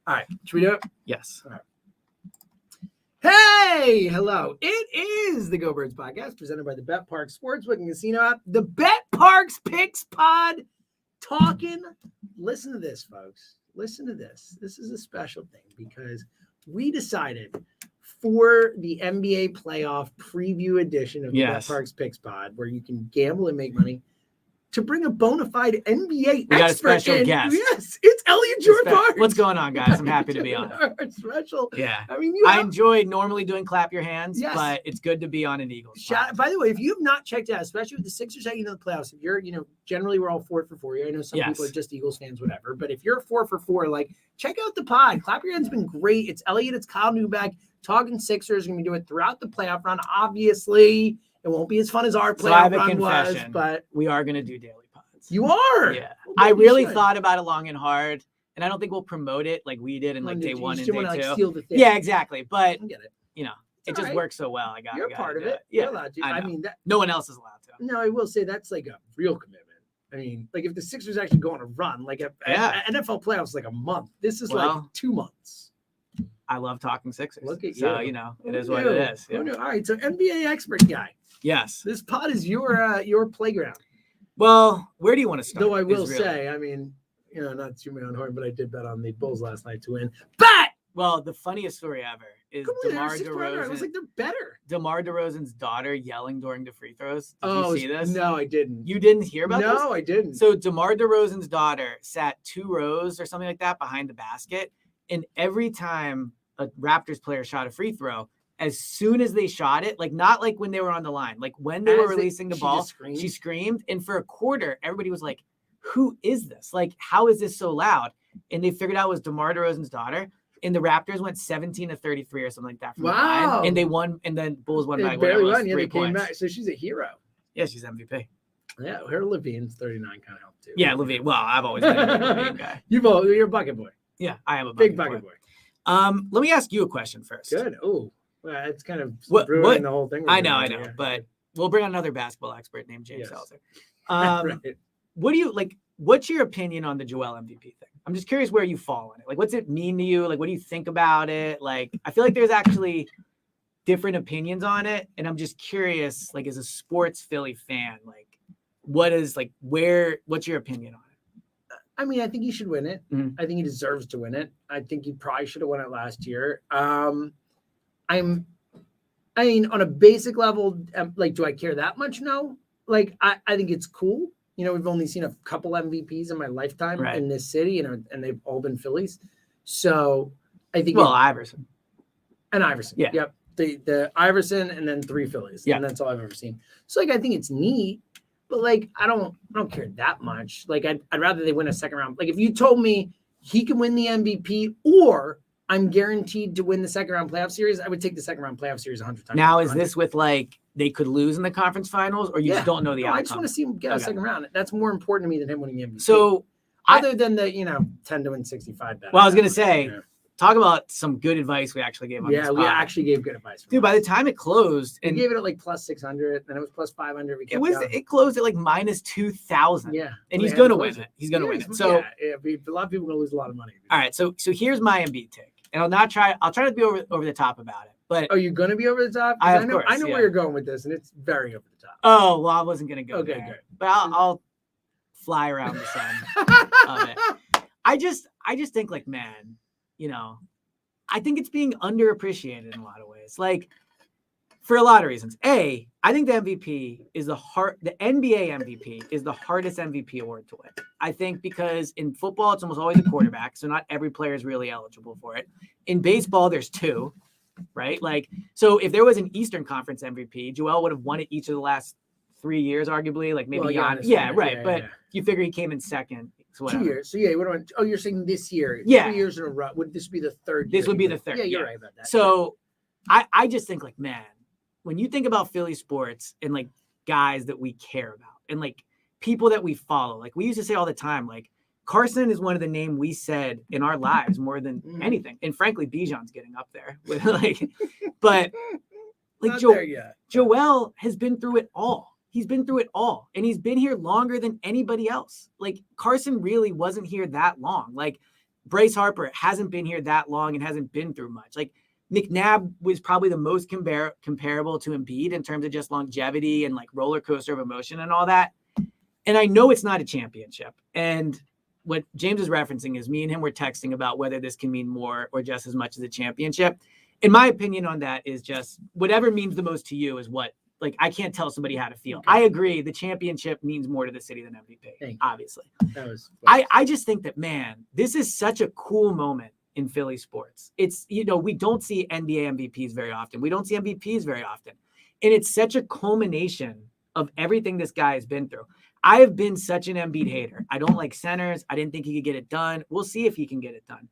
All right, should we do it? Yes. All right. Hey, hello. It is the Go Birds podcast presented by the Bet Park Sportsbook and Casino app. The Bet Parks Picks Pod talking. Listen to this, folks. Listen to this. This is a special thing because we decided for the NBA playoff preview edition of the Bet Parks Picks Pod, where you can gamble and make money, to bring a bona fide NBA we got a special guest. Yes, it's Elliot George-Barnes. What's going on, guys? I'm happy to be on. Special. Yeah. I mean, I enjoy normally doing clap your hands, but it's good to be on an Eagles. By the way, if you have not checked out, especially with the Sixers heading into the playoffs, if you're, generally we're all 4 for 4. I know some people are just Eagles fans, whatever. But if you're 4 for 4, like check out the pod. Clap your hands has been great. It's Elliot, it's Kyle Newbeck talking Sixers. Going to be doing it throughout the playoff run. Obviously, it won't be as fun as our playoff run was, but we are going to do daily. You are. Yeah. Well, I really thought about it long and hard, and I don't think we'll promote it like we did in like day 1 and day 2. Like, steal the thing. Yeah, exactly. But I get it. It just works so well. You're part of it. Yeah. You're allowed to. I mean, no one else is allowed to. No, I will say that's like a real commitment. I mean, like if the Sixers actually go on a run, like NFL playoffs, like a month. This is like 2 months. I love talking Sixers. Look at you. So it is what it is. Yeah. All right. So NBA expert guy. Yes. This pod is your playground. Well, where do you want to start? Though I will say, I mean, not to my own horn, but I did bet on the Bulls last night to win. But well, the funniest story ever is DeMar DeRozan. I was like, they're better. DeMar DeRozan's daughter yelling during the free throws. Did you see this? No, I didn't. You didn't hear about this? No, I didn't. So DeMar DeRozan's daughter sat 2 rows or something like that behind the basket, and every time a Raptors player shot a free throw, as soon as they shot it, like not like when they were on the line, like when they were releasing the ball, she screamed. And for a quarter, everybody was like, who is this? Like, how is this so loud? And they figured out it was DeMar DeRozan's daughter. And the Raptors went 17-33 or something like that from the line. And they won, and then Bulls won by barely won. 3 points. Back. So she's a hero. Yeah, she's MVP. Yeah, her Levine's 39 kind of helped too. Yeah, Levine. Well, I've always been a Levine guy. You're a bucket boy. Yeah, I am a big bucket boy. Let me ask you a question first. Good. Oh. Well, it's kind of ruining the whole thing. I know, but we'll bring on another basketball expert named James Seltzer. Right. What do you like? What's your opinion on the Joel MVP thing? I'm just curious where you fall on it. Like, what's it mean to you? Like, what do you think about it? Like, I feel like there's actually different opinions on it, and I'm just curious, like, as a sports Philly fan, like, what's your opinion on it? I mean, I think he should win it. Mm-hmm. I think he deserves to win it. I think he probably should have won it last year. I mean, on a basic level, like, do I care that much? No. Like, I think it's cool. We've only seen a couple MVPs in my lifetime in this city, and they've all been Phillies. So I think Iverson. And Iverson. Yeah. Yep. The Iverson and then 3 Phillies. Yeah. And that's all I've ever seen. So like I think it's neat, but like I don't care that much. Like I'd rather they win a second round. Like if you told me he can win the MVP or I'm guaranteed to win the second round playoff series, I would take the second round playoff series 100 times. Now, is this with like they could lose in the conference finals, or you just don't know the outcome? I just want to see him get a second round. That's more important to me than him winning the MVP. So, other than the 10 to win 65 bet. Well, I was gonna say, talk about some good advice we actually gave on this pod. We actually gave good advice. Dude, by the time it closed, we gave it at like plus 600, then it was plus 500. It closed at like minus 2,000. Yeah, and he's gonna win it. He's gonna win it. So a lot of people are gonna lose a lot of money. All right, so here's my Embiid take. And I'll try to be over the top about it. But are you going to be over the top? I know where you're going with this, and it's very over the top. Oh, well, I wasn't going to go there. Good. But I'll fly around the sun of it. I just think like, man, I think it's being underappreciated in a lot of ways. Like, for a lot of reasons. A, I think the MVP is the NBA MVP is the hardest MVP award to win. I think because in football, it's almost always a quarterback, so not every player is really eligible for it. In baseball, there's 2, right? Like, so if there was an Eastern Conference MVP, Joel would have won it each of the last 3 years, arguably, like maybe Giannis, yeah, right. But you figure he came in second. So 2 years. So you're saying this year? Yeah, 3 years in a row. Would this be the third? This would be the third. Yeah, you're right about that. So I just think like, man, when you think about Philly sports and like guys that we care about and like people that we follow, like we used to say all the time, like Carson is one of the names we said in our lives more than anything. And frankly, Bijan's getting up there with like, but like Joel has been through it all. He's been through it all. And he's been here longer than anybody else. Like Carson really wasn't here that long. Like Bryce Harper hasn't been here that long and hasn't been through much. Like McNabb was probably the most comparable to Embiid in terms of just longevity and like roller coaster of emotion and all that. And I know it's not a championship. And what James is referencing is me and him were texting about whether this can mean more or just as much as a championship. And my opinion on that is just whatever means the most to you is what, like, I can't tell somebody how to feel. Okay. I agree. The championship means more to the city than MVP, obviously. I just think that, man, this is such a cool moment in Philly sports. It's, you know, we don't see NBA MVPs very often. We don't see MVPs very often. And it's such a culmination of everything this guy has been through. I have been such an Embiid hater. I don't like centers. I didn't think he could get it done. We'll see if he can get it done.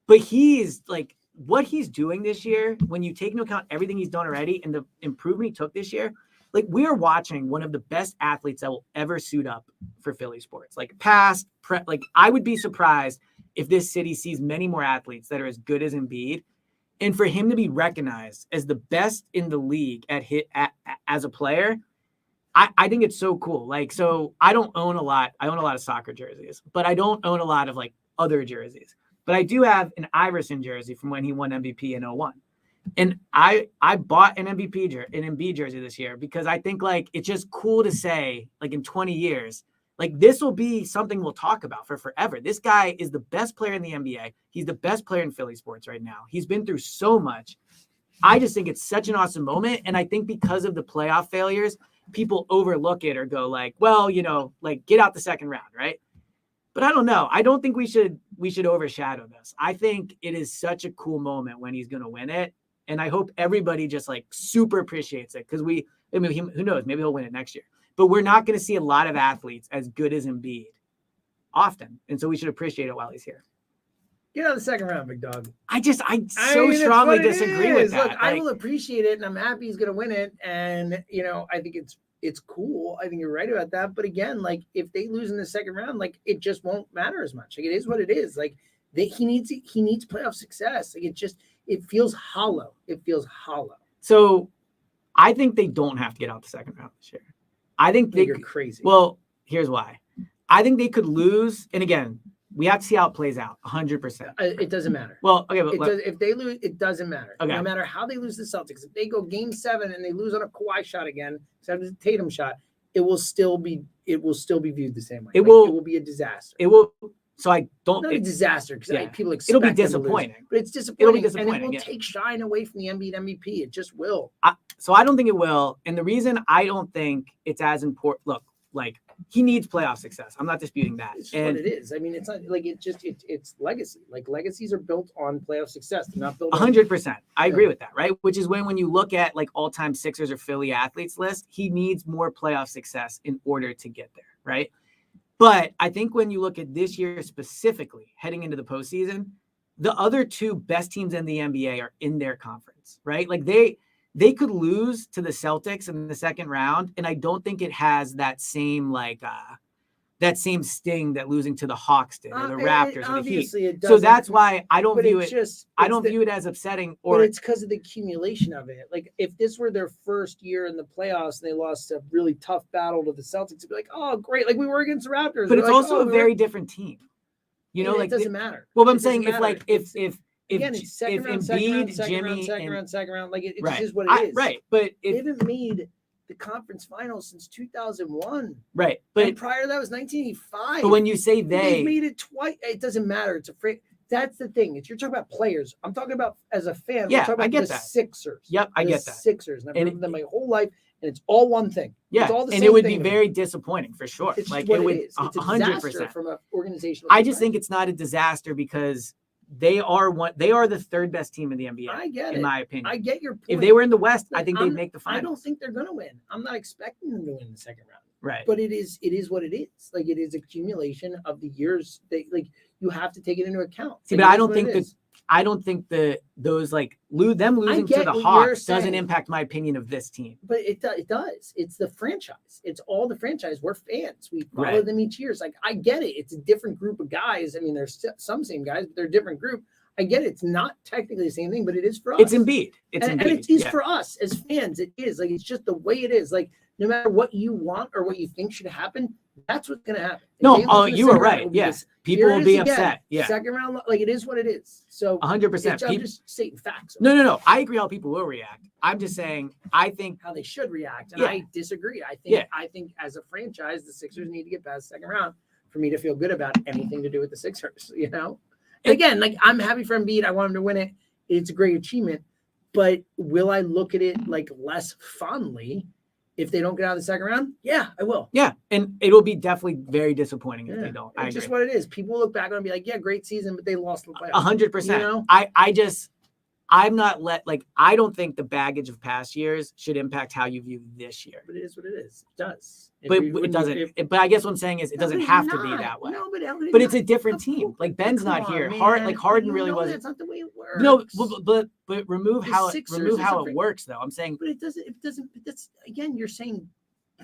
But he's like, what he's doing this year, when you take into account everything he's done already and the improvement he took this year, like we are watching one of the best athletes that will ever suit up for Philly sports. Like like I would be surprised if this city sees many more athletes that are as good as Embiid. And for him to be recognized as the best in the league as a player, I think it's so cool. Like, so I don't own a lot. I own a lot of soccer jerseys, but I don't own a lot of like other jerseys. But I do have an Iverson jersey from when he won MVP in 2001. And I bought an Embiid jersey this year because I think like it's just cool to say like in 20 years, like this will be something we'll talk about for forever. This guy is the best player in the NBA. He's the best player in Philly sports right now. He's been through so much. I just think it's such an awesome moment. And I think because of the playoff failures, people overlook it or go like, well, you know, like get out the second round, right? But I don't know. I don't think we should overshadow this. I think it is such a cool moment when he's going to win it. And I hope everybody just like super appreciates it because who knows, maybe he'll win it next year. But we're not going to see a lot of athletes as good as Embiid often. And so we should appreciate it while he's here. Get out of the second round, big dog. I strongly disagree with that. Look, I will appreciate it, and I'm happy he's going to win it. And, you know, I think it's cool. I think you're right about that. But again, like if they lose in the second round, like it just won't matter as much. Like it is what it is. Like he needs playoff success. Like it feels hollow. It feels hollow. So I think they don't have to get out the second round this year. I think you're crazy. Well, here's why. I think they could lose. And again, we have to see how it plays out 100%. It doesn't matter. Well, okay. But if they lose, it doesn't matter. Okay. No matter how they lose the Celtics, if they go game 7 and they lose on a Kawhi shot again, instead of the Tatum shot, it will still be viewed the same way. It will be a disaster. It will. So I don't. Not a disaster because people expect it'll be disappointing. But it's disappointing. It'll be disappointing. And it will take shine away from the Embiid MVP. It just will. So I don't think it will. And the reason I don't think it's as important. Look, like he needs playoff success. I'm not disputing that. It's what it is. I mean, it's not like it's legacy. Like legacies are built on playoff success. They're not built 100%. I agree with that, right? Which is when you look at like all-time Sixers or Philly athletes list, he needs more playoff success in order to get there, right? But I think when you look at this year specifically, heading into the postseason, the other two best teams in the NBA are in their conference, right? Like they could lose to the Celtics in the second round, and I don't think it has that same that same sting that losing to the Hawks did or the Raptors or the Heat. So that's why I don't view it. I don't view it as upsetting. But it's because of the accumulation of it. Like if this were their first year in the playoffs and they lost a really tough battle to the Celtics, it'd be like, oh great, like we were against the Raptors. But it's also a very different team. You know, like it doesn't matter. Well, but I'm saying if again, it's second round, second round, like it just is what it is. Right. But they haven't made the conference finals since 2001. Right. But and prior to that was 1985. But when you say they made it twice, it doesn't matter. It's that's the thing. You're talking about players. I'm talking about as a fan. Yeah, I'm talking about I get the that. Sixers. Yep, I get that. Sixers. And I've known them my whole life, and it's all one thing. Yeah, it's all the and same it would thing be very disappointing for sure. It's like what it would is. It's a disaster from an organizational. I just think it's not a disaster because they are the third best team in the NBA. I get in it. my opinion. I get your point. If they were in the West, I think they'd make the finals. I don't think they're going to win. I'm not expecting them to win the second round. Right. But it is what it is. Like, it is accumulation of the years. You have to take it into account. See, but I don't think those like them losing to the Hawks doesn't impact my opinion of this team. But it does. It's the franchise. It's all the franchise. We're fans. We follow them each year. It's like, I get it. It's a different group of guys. I mean, there's some same guys, but they're a different group. I get it. It's not technically the same thing, but it is for us. It's Embiid. And it is for us as fans. It is. Like, it's just the way it is. Like, no matter what you want or what you think should happen, that's what's going to happen. No, you were right. Yes. People will be upset. Yeah. Second round, like, it is what it is. So 100%. I'm just stating facts. No. I agree how people will react. I'm just saying, I think how they should react. And I disagree. I think as a franchise, the Sixers need to get past the second round for me to feel good about anything to do with the Sixers, you know? Again, like, I'm happy for Embiid. I want him to win it. It's a great achievement. But will I look at it like less fondly if they don't get out of the second round? Yeah, I will. Yeah, and it'll be definitely very disappointing if they don't. It's just what it is. People look back and be like, yeah, great season, but they lost the playoffs. 100%. You know? I don't think the baggage of past years should impact how you view this year. But it is what it is. It does. But it doesn't. But I guess what I'm saying is it doesn't have to be that way. No, but it's a different team. Like, Ben's not here. Harden really wasn't. That's not the way it works. No, but remove how it works, though. I'm saying. But it doesn't. That's, again, you're saying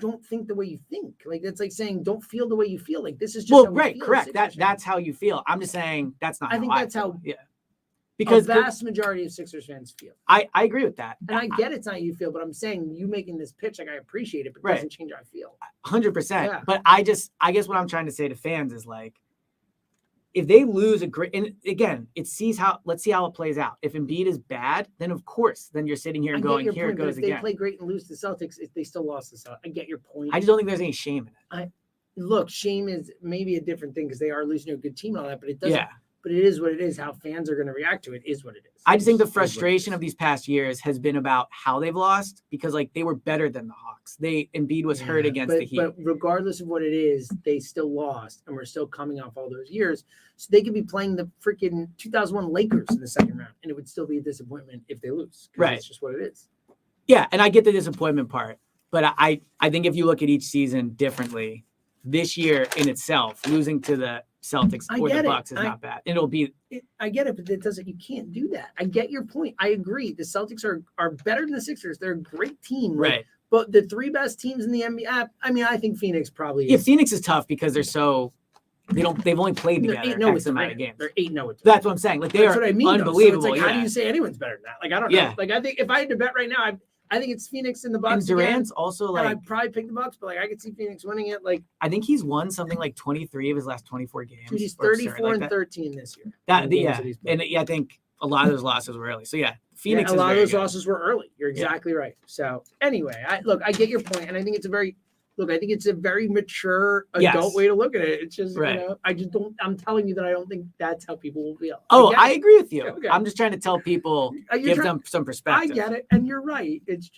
don't think the way you think. Like, it's like saying don't feel the way you feel. Like, this is just correct. That's how you feel. I'm just saying that's not. Yeah. Because the vast majority of Sixers fans feel. I agree with that. And I get it's not how you feel, but I'm saying you making this pitch, like, I appreciate it, but it doesn't change how I feel. 100%. Yeah. But I guess what I'm trying to say to fans is, like, if they lose and again, let's see how it plays out. If Embiid is bad, then of course, then you're sitting here going, here it goes again. If they play great and lose to Celtics, if they still lost to Celtics, I get your point. I just don't think there's any shame in it. Look, shame is maybe a different thing because they are losing to a good team and all that, but it doesn't. Yeah. But it is what it is. How fans are going to react to it is what it is. I just think the frustration of these past years has been about how they've lost because, like, they were better than the Hawks. Embiid was hurt against the Heat. But regardless of what it is, they still lost, and we're still coming off all those years. So they could be playing the freaking 2001 Lakers in the second round, and it would still be a disappointment if they lose. Right. It's just what it is. Yeah, and I get the disappointment part, but I think if you look at each season differently, this year in itself, losing to the Celtics or the Bucks is not bad. I get it, but it doesn't. You can't do that. I get your point. I agree. The Celtics are better than the Sixers. They're a great team, right? But the three best teams in the NBA. I mean, I think Phoenix probably. Yeah, Phoenix is tough because they've only played together X amount of games. They're 8-0. That's what I'm saying. Like, they are unbelievable. So it's like, how do you say anyone's better than that? Like, I don't know. Yeah. Like, I think if I had to bet right now, I think it's Phoenix and the Bucks. And Durant's also, like, I'd probably pick the Bucks, but, like, I could see Phoenix winning it. Like, I think he's won something like 23 of his last 24 games. He's 34-13 this year. And I think a lot of those losses were early. So Phoenix. A lot of those losses were early. You're exactly right. So anyway, I get your point, and I think it's a very mature adult way to look at it. It's just, I'm telling you that I don't think that's how people will feel. I agree with you. Okay. I'm just trying to tell people, give them some perspective. I get it. And you're right. It's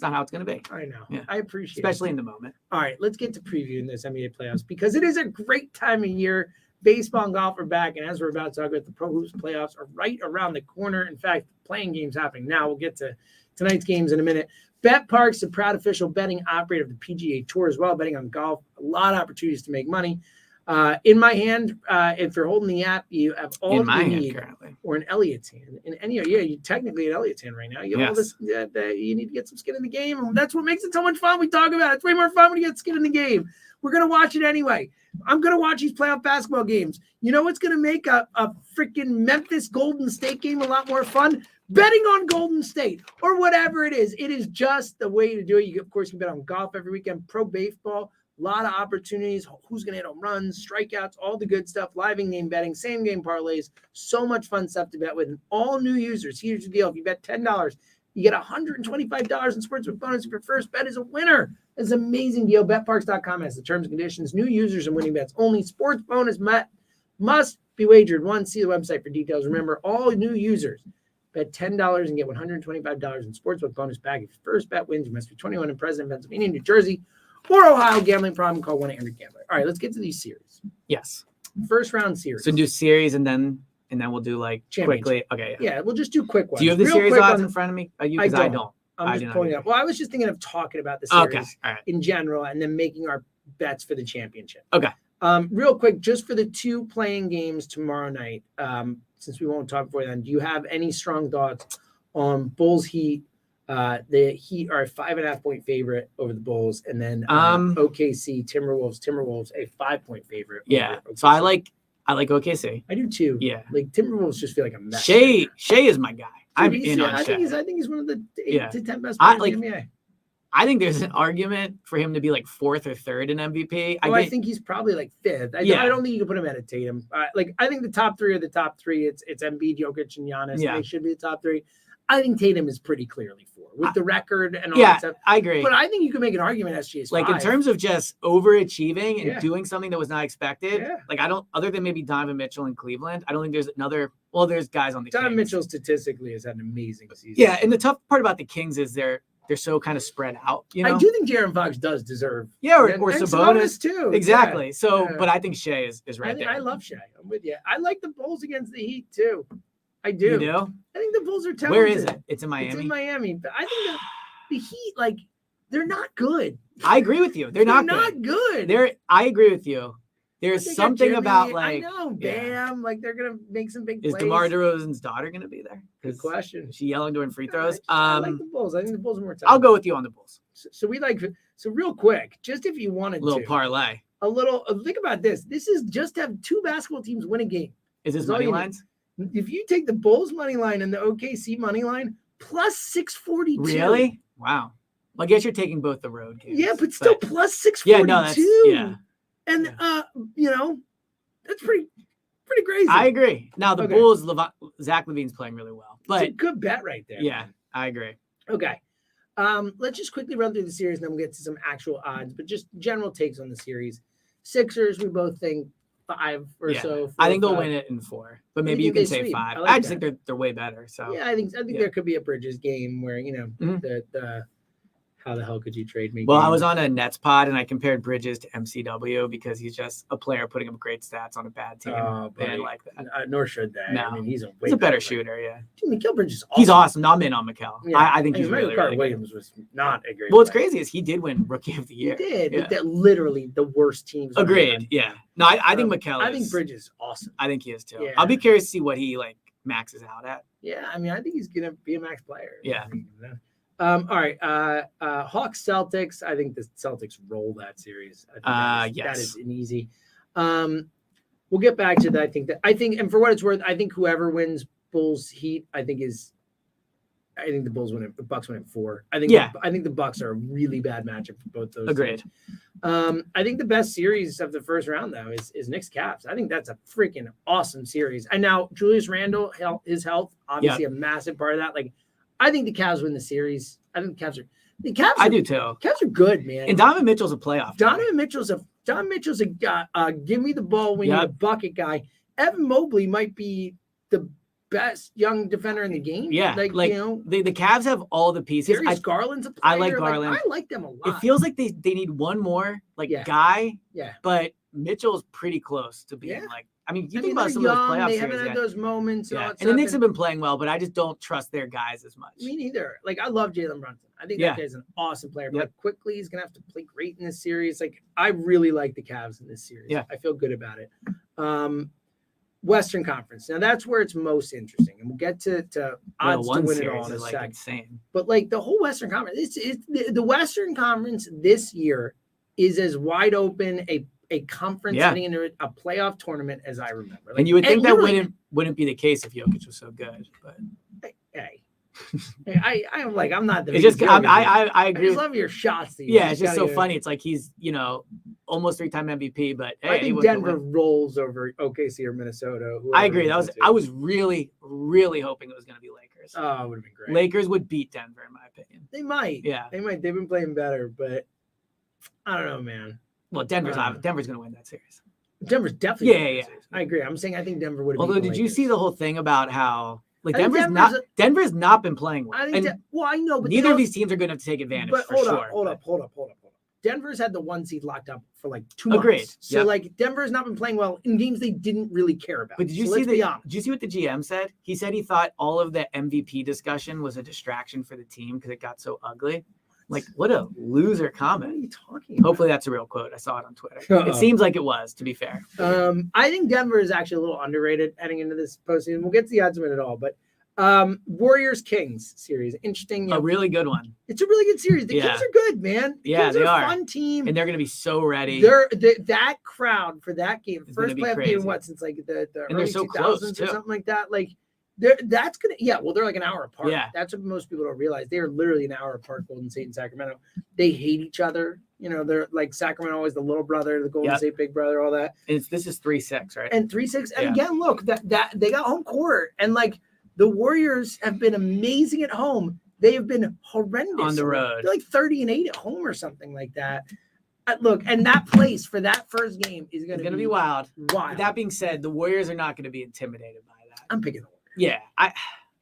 not how it's going to be. I know. Yeah. I appreciate Especially in the moment. All right, let's get to previewing this NBA playoffs because it is a great time of year. Baseball and golf are back. And as we're about to talk about, the Pro Hoops playoffs are right around the corner. In fact, playing games happening now. We'll get to tonight's games in a minute. BetParx, the proud official betting operator of the PGA Tour as well, betting on golf. A lot of opportunities to make money. In my hand, if you're holding the app, you have all you need. Currently. Or in Elliot's hand. You technically in Elliot's hand right now. You have all this. You need to get some skin in the game. And that's what makes it so much fun. We talk about it. It's way more fun when you get skin in the game. We're going to watch it anyway. I'm going to watch these playoff basketball games. You know what's going to make a freaking Memphis Golden State game a lot more fun? Betting on Golden State or whatever it is. It is just the way to do it. You, of course, can bet on golf every weekend, pro baseball, a lot of opportunities. Who's going to hit home runs, strikeouts, all the good stuff, live in-game betting, same-game parlays. So much fun stuff to bet with. And all new users, here's the deal. If you bet $10, you get $125 in sportsbook bonus if your first bet is a winner. It's an amazing deal. BetParx.com has the terms and conditions. New users and winning bets only. Sports bonus must be wagered once. See the website for details. Remember, all new users bet $10 and get $125 in sportsbook bonus back. If your first bet wins, you must be 21 and present in Pennsylvania, New Jersey, or Ohio. Gambling problem, call 1-800-GAMBLER. All right, let's get to these series. Yes. First round series. So do series and then and then we'll do like Championship. quickly. Okay. Yeah, we'll just do quick ones. Do you have the Real series quick odds on- in front of me? You? I Because I don't. don't. I'm I just do not pulling either. up. Well, I was just thinking of talking about the series Okay. All right. in general and then making our bets for the championship. Okay. Real quick, just for the 2 playing games tomorrow night, since we won't talk before then, do you have any strong thoughts on Bulls Heat? The Heat are a 5.5-point favorite over the Bulls, and then OKC Timberwolves a 5-point favorite. Yeah. over So I OKC. like OKC. I do too. Yeah. Like Timberwolves just feel like a mess. Shea is my guy. I'm Dude, in on I Shea. think he's one of the 8 Yeah. to 10 best I players in like- the NBA. I think there's an argument for him to be like 4th or 3rd in MVP. I think he's probably like 5th. I don't think you can put him at a Tatum. I think the top 3 are the top 3. It's Embiid, Jokic, and Giannis. Yeah. They should be the top 3. I think Tatum is pretty clearly 4 with the record and all Yeah, that stuff. I agree. But I think you can make an argument SGA is Like 5. in terms of just overachieving and Yeah. doing something that was not expected. Yeah. Like I don't, other than maybe Donovan Mitchell in Cleveland, I don't think there's another. Well, there's guys on the Donovan Kings. Mitchell statistically has had an amazing season. Yeah, and the tough part about the Kings is they're so kind of spread out. You know. I do think Jaren Fox does deserve. Yeah, or and Sabonis. too. Exactly. Yeah. So, Yeah. but I think Shea is right there. I love Shea. I'm with you. I like the Bulls against the Heat too. I do. You do? I think the Bulls are talented. Where is it? It's in Miami. It's in Miami. But I think the Heat, like, they're not good. I agree with you. They're not good. I agree with you. There's They got something Jimmy, about like. I know, yeah. Bam. Like they're gonna make some big Is plays. DeMar DeRozan's daughter going to be there? Good question. Is she yelling during free throws? I like the Bulls. I think the Bulls are more talented. I'll go with you on the Bulls. So we like. So real quick, just if you wanted Little to, parlay. a little. Think about this. This is just to have 2 basketball teams win a game. Is this That's all money you need. lines? If you take the Bulls money line and the OKC money line plus 642. Really? Wow. Well, I guess you're taking both the road games. Yeah, but still plus 642. Yeah, no, that's yeah. And that's pretty crazy. I agree. Now the Okay. Bulls, Zach LaVine's playing really well, It's a but good bet right there. yeah, man. I agree. Okay. Let's just quickly run through the series and then we'll get to some actual odds, but just general takes on the series. Sixers, we both think 5 or Yeah. so. 4 I think or they'll 5. win it in 4, but maybe think you can they say sweep. 5. I I, like just that. think they're way better. So Yeah, I think Yeah. there could be a Bridges game where Mhm. the how the hell could you trade me? Well, I game. was on a Nets pod and I compared Bridges to MCW because he's just a player putting up great stats on a bad team. Oh, They buddy. didn't like that. Nor should they. No. I mean, he's a He's a better shooter, yeah. Dude, Mikal Bridges is awesome. He's awesome. No, I'm in on Mikel. Yeah. I think he's Michael really, Carter really good. Williams was not a great. Well, what's player. crazy is he did win Rookie of the He Year. did. Yeah. But that literally the worst teams. on the Agreed. line. Yeah. No, I think Mikel I is. think Bridges is awesome. I think he is too. Yeah. I'll be curious to see what he like maxes out at. Yeah, I mean, I think he's gonna be a max player. Yeah. All right. Hawks Celtics. I think the Celtics roll that series. I think that is an easy. We'll get back to that. I think, and for what it's worth, I think whoever wins Bulls Heat, I think the Bulls win it. The Bucks win it 4. I think the Bucks are a really bad matchup for both those. Agreed. Teams. I think the best series of the first round though is Knicks Cavs. I think that's a freaking awesome series. And now Julius Randle, his health, obviously a massive part of that. Like, I think the Cavs win the series. I think the Cavs are. I do too. Cavs are good, man. And Donovan Mitchell's a playoff guy. Donovan Mitchell's a guy. Give me the ball when you're a bucket guy. Evan Mobley might be the best young defender in the game. Yeah, like the Cavs have all the pieces. Darius Garland's a player. I like Garland. I like them a lot. It feels like they need one more guy. Yeah. But Mitchell's pretty close to being like. I mean, you think about they're some young, of those playoff they series. haven't had those moments. And the Knicks have been playing well, but I just don't trust their guys as much. Me neither. Like, I love Jalen Brunson. I think that guy's an awesome player. But like, quickly, he's gonna have to play great in this series. Like, I really like the Cavs in this series. Yeah, I feel good about it. Western Conference. Now that's where it's most interesting, and we'll get to odds to win it all in a like sec. insane. But like the whole Western Conference, the Western Conference this year is as wide open a conference heading into a playoff tournament as I remember. Like, and you would think that wouldn't be the case if Jokic was so good, but hey, I'm not the. It's just I agree. I just love your shots. Yeah, it's just so funny. It's like he's almost 3-time MVP, but hey, I think Denver rolls over OKC or Minnesota. I agree. I was really, really hoping it was going to be Lakers. Oh, it would have been great. Lakers would beat Denver, in my opinion. They might. Yeah, they might. They've been playing better, but I don't know, man. Well, Denver's going to win that series. Denver's definitely. Yeah. I agree. I'm saying I think Denver would have. Although, did you see the whole thing about how Denver's not been playing well? I know, but neither of these teams are going to have to take advantage. But hold up. Denver's had the 1 seed locked up for like 2 Agreed. months. So Yep. like Denver's not been playing well in games they didn't really care about. But did you So see let's be honest. did you see what the GM said? He said he thought all of the MVP discussion was a distraction for the team because it got so ugly. Like, what a loser What are comment. you talking about? Hopefully that's a real quote. I saw it on Twitter. Uh-oh. It seems like it was, to be fair. I think Denver is actually a little underrated heading into this postseason. We'll get to the odds of it at all, but Warriors Kings series, interesting. You A know, really good one. it's a really good series. The Yeah. Kings are good, man. The Yeah, Kings they are are. a fun team. And they're going to be so ready. That crowd for that game, It's gonna first be playoff crazy. game, what, since like the And they're early so 2000s close, or too. something like that. Like that's gonna, well, they're like an hour apart. Yeah. That's what most people don't realize. They are literally an hour apart, Golden State and Sacramento. They hate each other. You know, they're like Sacramento always the little brother, the Golden Yep. State big brother, all that. And this is 3-6, right? And 3-6. And Yeah. again, look, that they got home court. And like the Warriors have been amazing at home. They have been horrendous On the road. They're like 30-8 at home or something like that. Look, and that place for that first game is It's going going to be wild. wild. With that being said, the Warriors are not going to be intimidated by that. I'm picking the Warriors. Yeah. I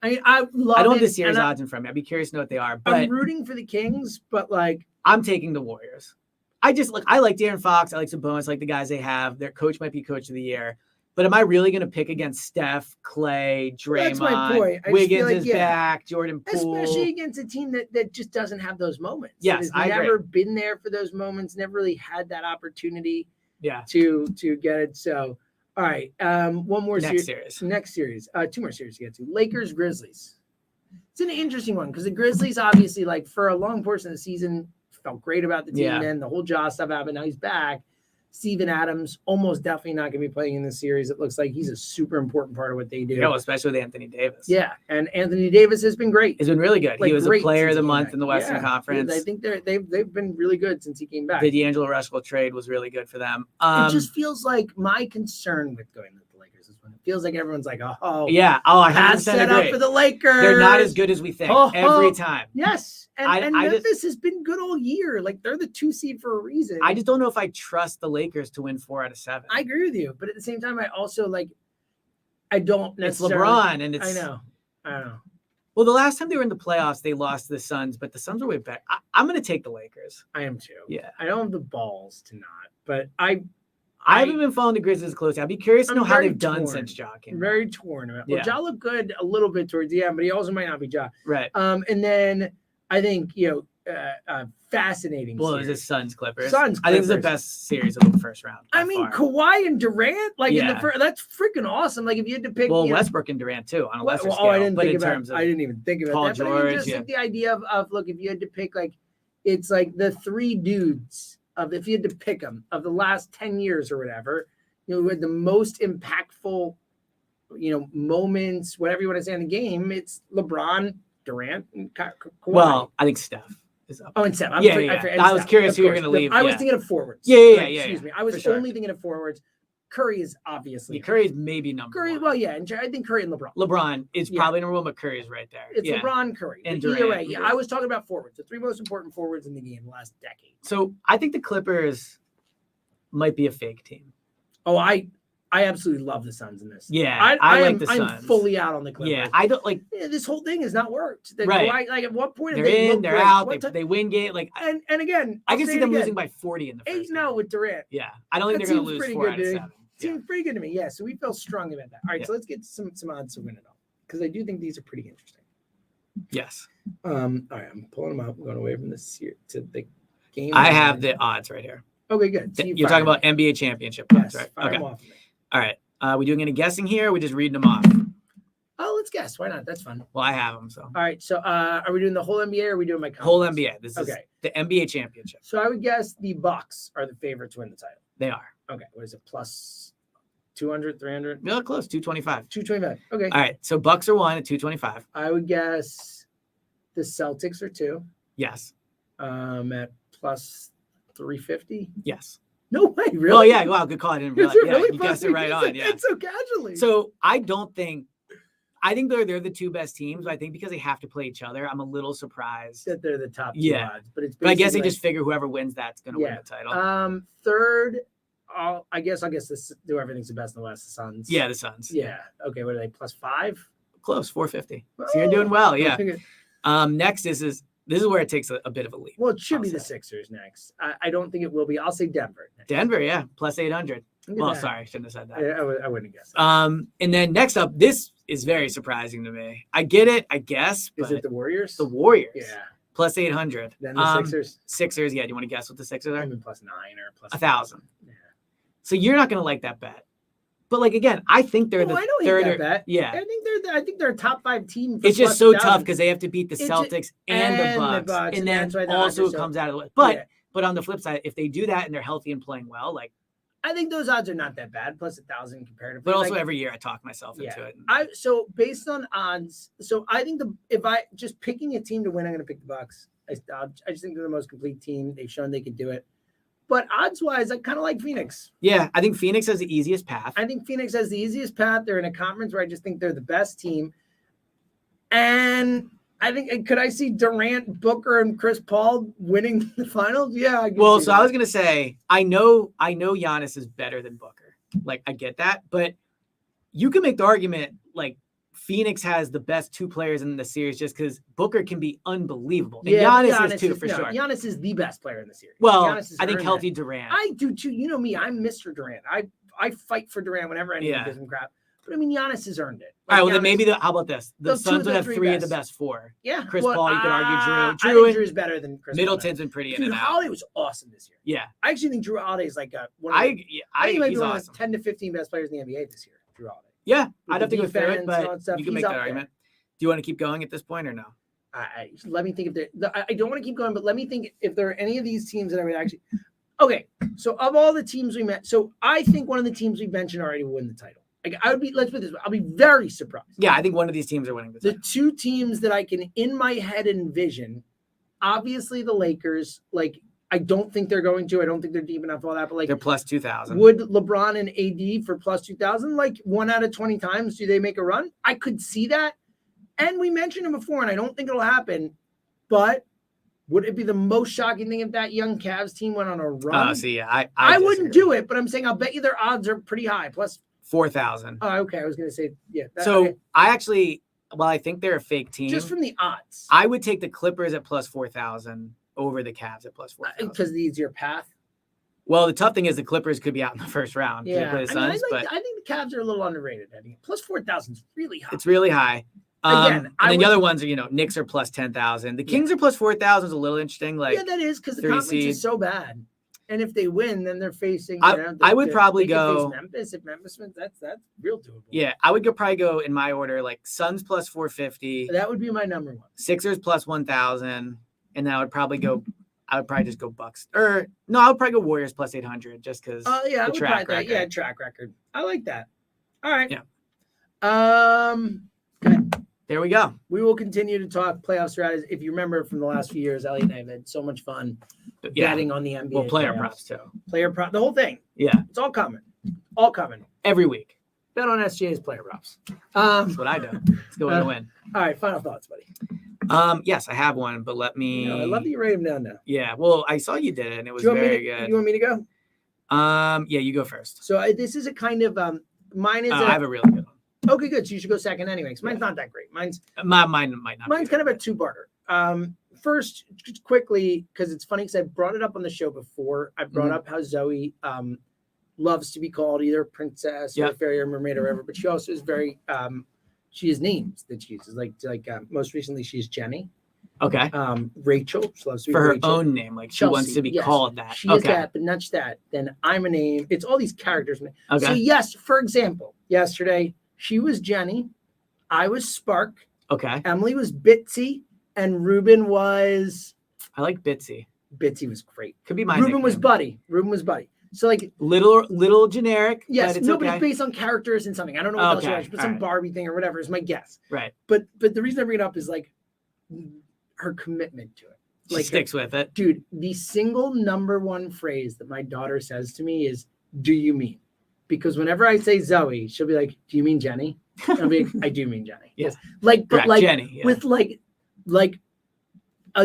mean, I love I don't it, have the series and odds in front of me. I'd be curious to know what they are. But I'm rooting for the Kings, but like, I'm taking the Warriors. I like De'Aaron Fox. I like Sabonis. I like the guys they have. Their coach might be coach of the year. But am I really going to pick against Steph, Clay, Draymond? That's my point. I just feel Wiggins like, is yeah. back. Jordan Poole. especially against a team that just doesn't have those moments. Yes, That I has agree. never been there for those moments. Never really had that opportunity Yeah. to get it. So, all right, one more Next series. Next series, 2 more series to get to. Lakers Grizzlies. It's an interesting one because the Grizzlies obviously, like, for a long portion of the season, felt great about the team. Yeah. Then the whole Jaw stuff happened. Now he's back. Steven Adams almost definitely not going to be playing in this series. It looks like he's a super important part of what they do. Yeah, well, especially with Anthony Davis. Yeah, and Anthony Davis has been great. He's been really good. Like, he was a great player of since the he came month back. in the Western Yeah, Conference. I think they've been really good since he came back. The D'Angelo Russell trade was really good for them. It just feels like my concern with going to the Lakers is when it feels like everyone's like, oh, yeah. Oh, I pass 100% set agree. up for the Lakers. They're not as good as we think every time. Yes, and I Memphis just- has been good all year. Like they're the 2 seed for a reason. I just don't know if I trust the Lakers to win 4 out of 7. I agree with you, but at the same time, I also I don't It's necessarily. LeBron, and it's I know. Well, the last time they were in the playoffs, they lost to the Suns, but the Suns were way better. I'm going to take the Lakers. I am too. Yeah. I don't have the balls to not, but I haven't been following the Grizzlies closely. I'd be curious to I'm know how very they've done torn. since Ja came. am very torn about. Well, Yeah. Ja looked good a little bit towards the end, but he also might not be Ja. Right. And then I think fascinating. Well, it was series. the Suns Clippers. Suns, I think it's the Clippers. best series of the first round. by I mean, far. Kawhi and Durant, like in the Yeah. first, that's freaking awesome. Like if you had to pick, Well, you know, Westbrook and Durant too on a lesser well, scale. I didn't but think in about. terms of I didn't even think about Paul that. But I mean, George, just yeah. like the idea of look, if you had to pick, like, it's like the 3 dudes of, if you had to pick them of the last 10 years or whatever, who had the most impactful, moments, whatever you want to say in the game. It's LeBron, Durant, and Kawhi. well, I think Steph is up. Oh, and Steph. I was curious who you were going to leave. I was yeah. thinking of forwards. Yeah. Excuse me. I was for sure. only thinking of forwards. Curry is obviously Curry's maybe number Curry. one. Well, yeah, and I think Curry and LeBron. LeBron is Yeah. probably number one, but Curry's right there. It's yeah. LeBron, Curry, And Either Durant. way, yeah, I was talking about forwards. The 3 most important forwards in the game the last decade. So I think the Clippers might be a fake team. Oh, I absolutely love the Suns in this. Yeah, I like am, the I'm Suns. fully out on the Clippers. Yeah, I don't like. Yeah, this whole thing has not worked. Right. Like at what point have They're they in, looked they're great? out. What They win game. Like and again, I I'll can say see it them again. losing by 40 in the first. 8-0 game. with Durant. Yeah, I don't think That they're going to seems lose pretty 4 good, out of dude. 7. Yeah. Seems pretty good to me. Yeah, so we feel strong about that. All right, Yeah. so let's get some odds to win it all because I do think these are pretty interesting. Yes, All right, I'm pulling them up. I'm going away from this here to the game. I have the odds right here. Okay, good. So You're talking about NBA championship odds, right? Fire Okay. them off. All right. We doing any guessing here? Or we just reading them off. Oh, let's guess. Why not? That's fun. Well, I have them. So All right, so are we doing the whole NBA or are we doing my whole conference? NBA. This is Okay. the NBA championship. So I would guess the Bucks are the favorite to win the title. They are. Okay, what is it? Plus 200, 300, Real close. 225. 225. Okay. All right. So Bucks are 1 at 225. I would guess the Celtics are 2 Yes. at plus 350. Yes. No way, really? Oh yeah. Wow. Good call. I didn't Is realize. it Yeah, really you plus guessed it right on. 350? Yeah. It's so casually. So I think they're the 2 best teams. But I think because they have to play each other, I'm a little surprised. that they're the top 2 Yeah. odds, but it's But I guess they basically just figure whoever wins that's going to win Yeah. the title. third. I guess this do everything's the best in the West. The Suns. Yeah, the Suns. Yeah. Okay. What are they? Plus 5. Close. 450. So you're doing well. Yeah. Okay. Next is This is where it takes a bit of a leap. Well, it should I'll be the say. Sixers next. I don't think it will be. I'll say Denver. Next. Denver, yeah, plus 800. Look at Well, that. sorry, I shouldn't have said that. I wouldn't guess. And then next up, this is very surprising to me. I get it, I guess, Is but it the Warriors? the Warriors, Yeah. plus 800. Then the Sixers. Sixers, yeah. Do you want to guess what the Sixers I are? mean, plus 9 or plus 1,000. Yeah. So you're not going to like that bet. But like again, I think they're No, the I don't third. hate that bet. Yeah, I think they're a top 5 team. For it's just plus so 1,000. tough because they have to beat the It's Celtics and the and the Bucks, Bucks, and and then that's why the also odds it are so- comes out of the way. But Yeah. on the flip side, if they do that and they're healthy and playing well, like, I think those odds are not that bad. Plus 1,000 comparatively. but also Like, every year I talk myself into it. So based on odds, so I think if I just picking a team to win, I'm going to pick the Bucks. I just think they're the most complete team. They've shown they could do it. But odds wise, I kind of like Phoenix. Yeah, I think Phoenix has the easiest path. I think Phoenix has the easiest path. They're in a conference where I just think they're the best team. And I think, could I see Durant, Booker, and Chris Paul winning the finals? Yeah. I can Well, see so that. I was gonna say, I know Giannis is better than Booker. Like, I get that, but you can make the argument like Phoenix has the best 2 players in the series just because Booker can be unbelievable. And Giannis is too, for sure. Giannis is the best player in the series. Well, Giannis has I think earned healthy that. Durant. I do too. You know me. I'm Mr. Durant. I fight for Durant whenever anyone Yeah. gives him crap. But I mean, Giannis has earned it. All right, well, Giannis- then maybe how about this? The Those two Suns of would the have 3 3 of the best. best 4. Yeah. Chris Paul, you could argue Drew. I Drew think Drew's better than Chris Paul. Middleton's been pretty in Dude, and out. Holiday was awesome this year. Yeah, I actually think Drew Holiday is like one of the, I think he might be he's one of awesome. the 10 to 15 best players in the NBA this year. Drew Holiday. Yeah, With I'd have the to go through defense it, and all that but stuff, you can he's make up that there. argument. Do you want to keep going at this point or no? Let me think I don't want to keep going, but let me think if there are any of these teams that I would actually. Okay, so of all the teams we met, so I think one of the teams we mentioned already will win the title. Like I would be, let's put it this way, I'll be very surprised. Yeah, I think one of these teams are winning the The title. 2 teams that I can in my head envision, obviously the Lakers. Like I don't think they're going to. I don't think they're deep enough. All that, but like They're plus 2,000. would LeBron and AD for plus 2,000, like 1 out of 20 times, do they make a run? I could see that. And we mentioned it before, and I don't think it'll happen. But would it be the most shocking thing if that young Cavs team went on a run? Oh, see, yeah, I wouldn't do it, but I'm saying I'll bet you their odds are pretty high. Plus, 4,000. oh, okay, I was going to say, yeah. So okay. I actually, well, I think they're a fake team. Just from the odds, I would take the Clippers at plus 4,000 over the Cavs at plus 4,000. because the easier path. Well, the tough thing is the Clippers could be out in the first round. They Yeah, play the I, mean, Suns, but I think the Cavs are a little underrated. I think plus 4,000 is really high. it's really high. Again, and I then would- the other ones are, Knicks are plus 10,000. The Kings are plus 4,000 is a little interesting. Like, yeah, that is because the 30 conference seed. is so bad. And if they win, then they're facing. I would probably they could face go- Memphis. If Memphis wins, that's real doable. yeah, I would probably go in my order, like Suns plus 450, that would be my number 1. Sixers plus 1,000, and then I would probably just go Bucks. Or no, I would probably go Warriors plus 800 just because Oh yeah, I the would track probably record. yeah, track record. I like that. All right. Yeah. There we go. We will continue to talk playoff strategies. If you remember from the last few years, Elliot and I have had so much fun Yeah. betting on the NBA. Well, player playoffs. props too. Player prop, the whole thing. Yeah. It's all coming. All coming. Every week. Bet on SGA's player props. That's what I do. Let's go in and win. All right, final thoughts, buddy. Yes, I have one, but let me. I love that you write them down now. Yeah. Well, I saw you did it, and it was Do you want very me to, good. You want me to go? Yeah, you go first. So this is a kind of mine is I have a really good one. okay, good. So you should go second anyway. 'Cause mine's not that great. Mine Mine might not. Mine's be kind of a two-parter. First, just quickly, because it's funny because I brought it up on the show before. I brought Mhm. up how Zoe loves to be called either princess or Yep. fairy or mermaid or whatever, but she also is very she has names that she uses. Like most recently, she's Jenny. Okay. Rachel. She loves to be For her Rachel. own name, like she Chelsea, wants to be yes. called that. She is Okay. that, but not just that. Then I'm a name. It's all these characters. So Okay. yes, for example, yesterday she was Jenny, I was Spark, Okay. Emily was Bitsy, and Ruben was I like Bitsy. Bitsy was great. Could be my Ruben was nickname. Buddy. Ruben was Buddy. So like little generic. yes, but it's nobody's okay. based on characters and something. I don't know what else Okay, you watch, but some alright. Barbie thing or whatever is my guess. Right. But the reason I bring it up is like her commitment to it. She Like sticks with it. dude, the single number one phrase that my daughter says to me is, "Do you mean?" Because whenever I say Zoe, she'll be like, "Do you mean Jenny?" And I'll be like, "I do mean Jenny." Yes. Like, but Correct, like Jenny. Yeah. with like I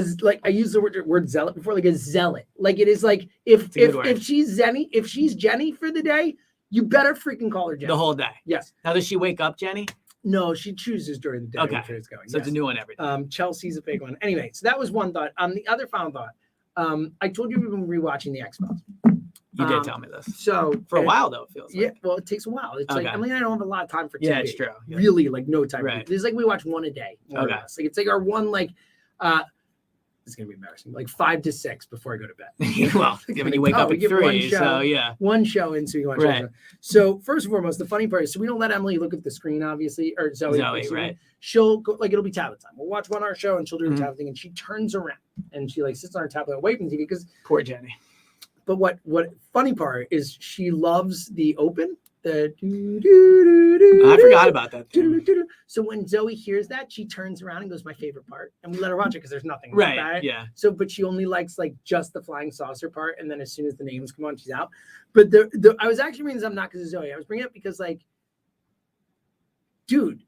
used the word zealot before, like a zealot. Like it is like It's a good word. if she's Jenny for the day, you better freaking call her Jenny. the whole day. Yes. Now, does she wake up, Jenny? No, she chooses during the day. Okay. Which way it's going. So it's a new one every day. Chelsea's a big one. Anyway, so that was one thought. The other final thought. I told you we've been rewatching the X-Files. You did tell me this. So for a while though, it feels like. Yeah, well, it takes a while. It's like Emily and I don't have a lot of time for TV. Yeah, it's true. Yeah. Really, like no time. Right. It's like we watch one a day. More or less. Like it's like our one like. It's gonna be embarrassing. Like 5 to 6 before I go to bed. Well, when you wake up at 3, so yeah. One show in, so you watch. Right. So first and foremost, the funny part is, so we don't let Emily look at the screen, obviously, or Zoe, right? She'll go, like it'll be tablet time. We'll watch 1 hour show, and she'll do her tablet thing, and she turns around and she like sits on her tablet away from TV because poor Jenny. But what funny part is she loves the open. I forgot about that. So when Zoe hears that, she turns around and goes, "My favorite part," and we let her watch it because there's nothing right. About it. Yeah. So, but she only likes like just the flying saucer part, and then as soon as the names come on, she's out. But I was actually bringing this up not because of Zoe. I was bringing it up because, like, dude,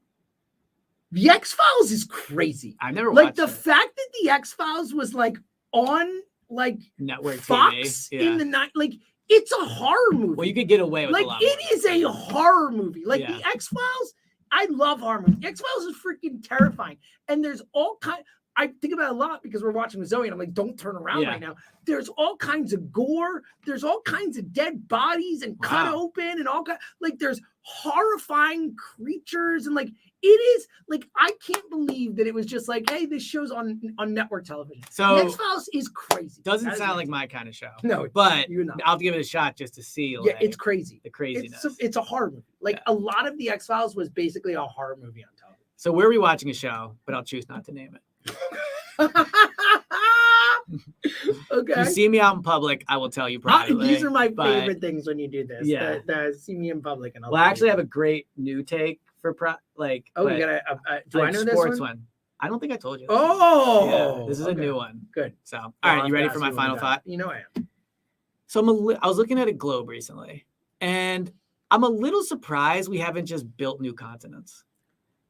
the X-Files is crazy. I've never like watched the fact that the X-Files was like on like network Fox TV. in the night, like. It's a horror movie. Well, you could get away with like a lot it is a horror movie. Like the X-Files, I love horror movies. X-Files is freaking terrifying. And there's all kind. I think about it a lot because we're watching with Zoe, and I'm like, don't turn around right now. There's all kinds of gore. There's all kinds of dead bodies and cut open and all kind. Like there's horrifying creatures and like it is like I can't believe that it was just like, hey, this show's on network television. So the X-Files is crazy. Doesn't sound like my kind of show. No, but I'll give it a shot just to see. Yeah, it's crazy. The craziness. It's a horror movie. Like a lot of the X-Files was basically a horror movie on television. So we're rewatching a show, but I'll choose not to name it. Okay. If you see me out in public, I will tell you privately. These are my favorite things when you do this. Yeah. The see me in public and all. Well, I actually have a great new take for like. Oh, you got a do I know this sports one? I don't think I told you. Oh, yeah, this is a new one. Good. So, all right, you ready for my final thought? You know I am. So I was looking at a globe recently, and I'm a little surprised we haven't just built new continents.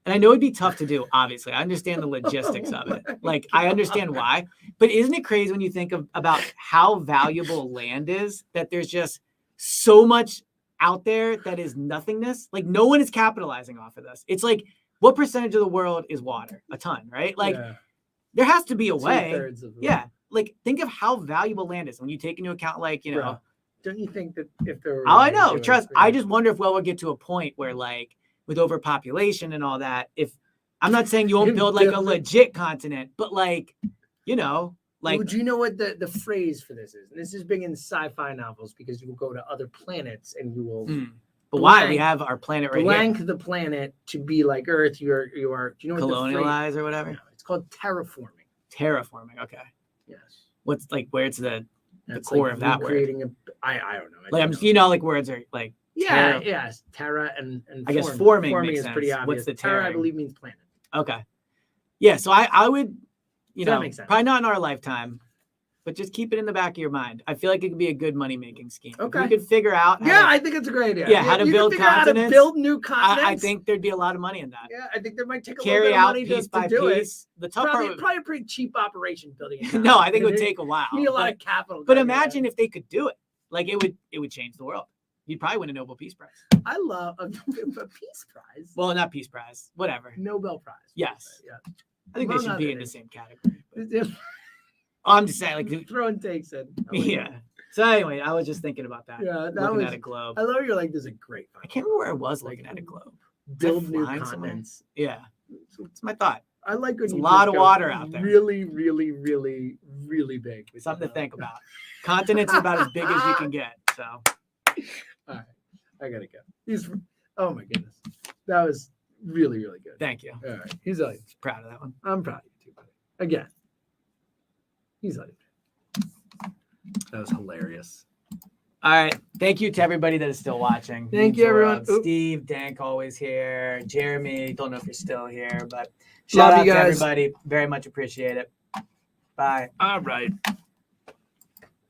And I know it'd be tough to do, obviously. I understand the logistics of it. Like, I understand why. But isn't it crazy when you think about how valuable land is, that there's just so much out there that is nothingness? Like, no one is capitalizing off of this. It's like, what percentage of the world is water? A ton, right? Like, there has to be a way. 2/3 of Yeah. Like, think of how valuable land is when you take into account, like, you know. Bro, don't you think that if there were... Oh, I know. Trust. I just wonder if we'll get to a point where, like, with overpopulation and all that, if I'm not saying you won't build like a legit continent, but like, you know, like. Would you know what the phrase for this is? And this is big in sci-fi novels because you will go to other planets and you will. But why? We have our planet right blank here. The planet to be like Earth. You are. Do you know what colonialize or whatever? No, it's called terraforming. Terraforming. Okay. Yes. What's like? Where's the core of that word? I don't know. Like you know, like words are like. Yeah, yes. Terra and I guess forming is sense. pretty obvious. What's the terra? I believe means planet. Okay. Yeah, so I would, you know, that makes sense. Probably not in our lifetime, but just keep it in the back of your mind. I feel like it could be a good money making scheme. Okay. If we could figure out. I think it's a great idea. Yeah, how to build continents. How to build new continents. I think there'd be a lot of money in that. Yeah, I think there might take a carry little bit of money piece by to do piece. It. The tough probably a pretty cheap operation building it. No, I think it would take a while. You need a lot of capital. But imagine if they could do it. Like it would change the world. You'd probably win a Nobel Peace Prize. I love a Peace Prize. Well, not Peace Prize. Whatever. Nobel Prize. Yes. Yeah. I think they should be in the same category. I'm just saying, like throwing takes in. Yeah. So anyway, I was just thinking about that. Yeah, looking at a globe. I love you're like, this is a great. I can't remember where I was looking at a globe. Build new continents. Yeah. It's my thought. I like when a lot of water out there. Really, really, really, really big. Something to think about. Continents are about as big as you can get. So. All right, I gotta go. Oh my goodness, that was really, really good. Thank you. All right, he's like proud of that one. I'm proud of you too, buddy. Again, he's like that was hilarious. All right, thank you to everybody that is still watching. Thank you, everyone. Steve, Dank, always here. Jeremy, don't know if you're still here, but shout out to everybody. Very much appreciate it. Bye. All right.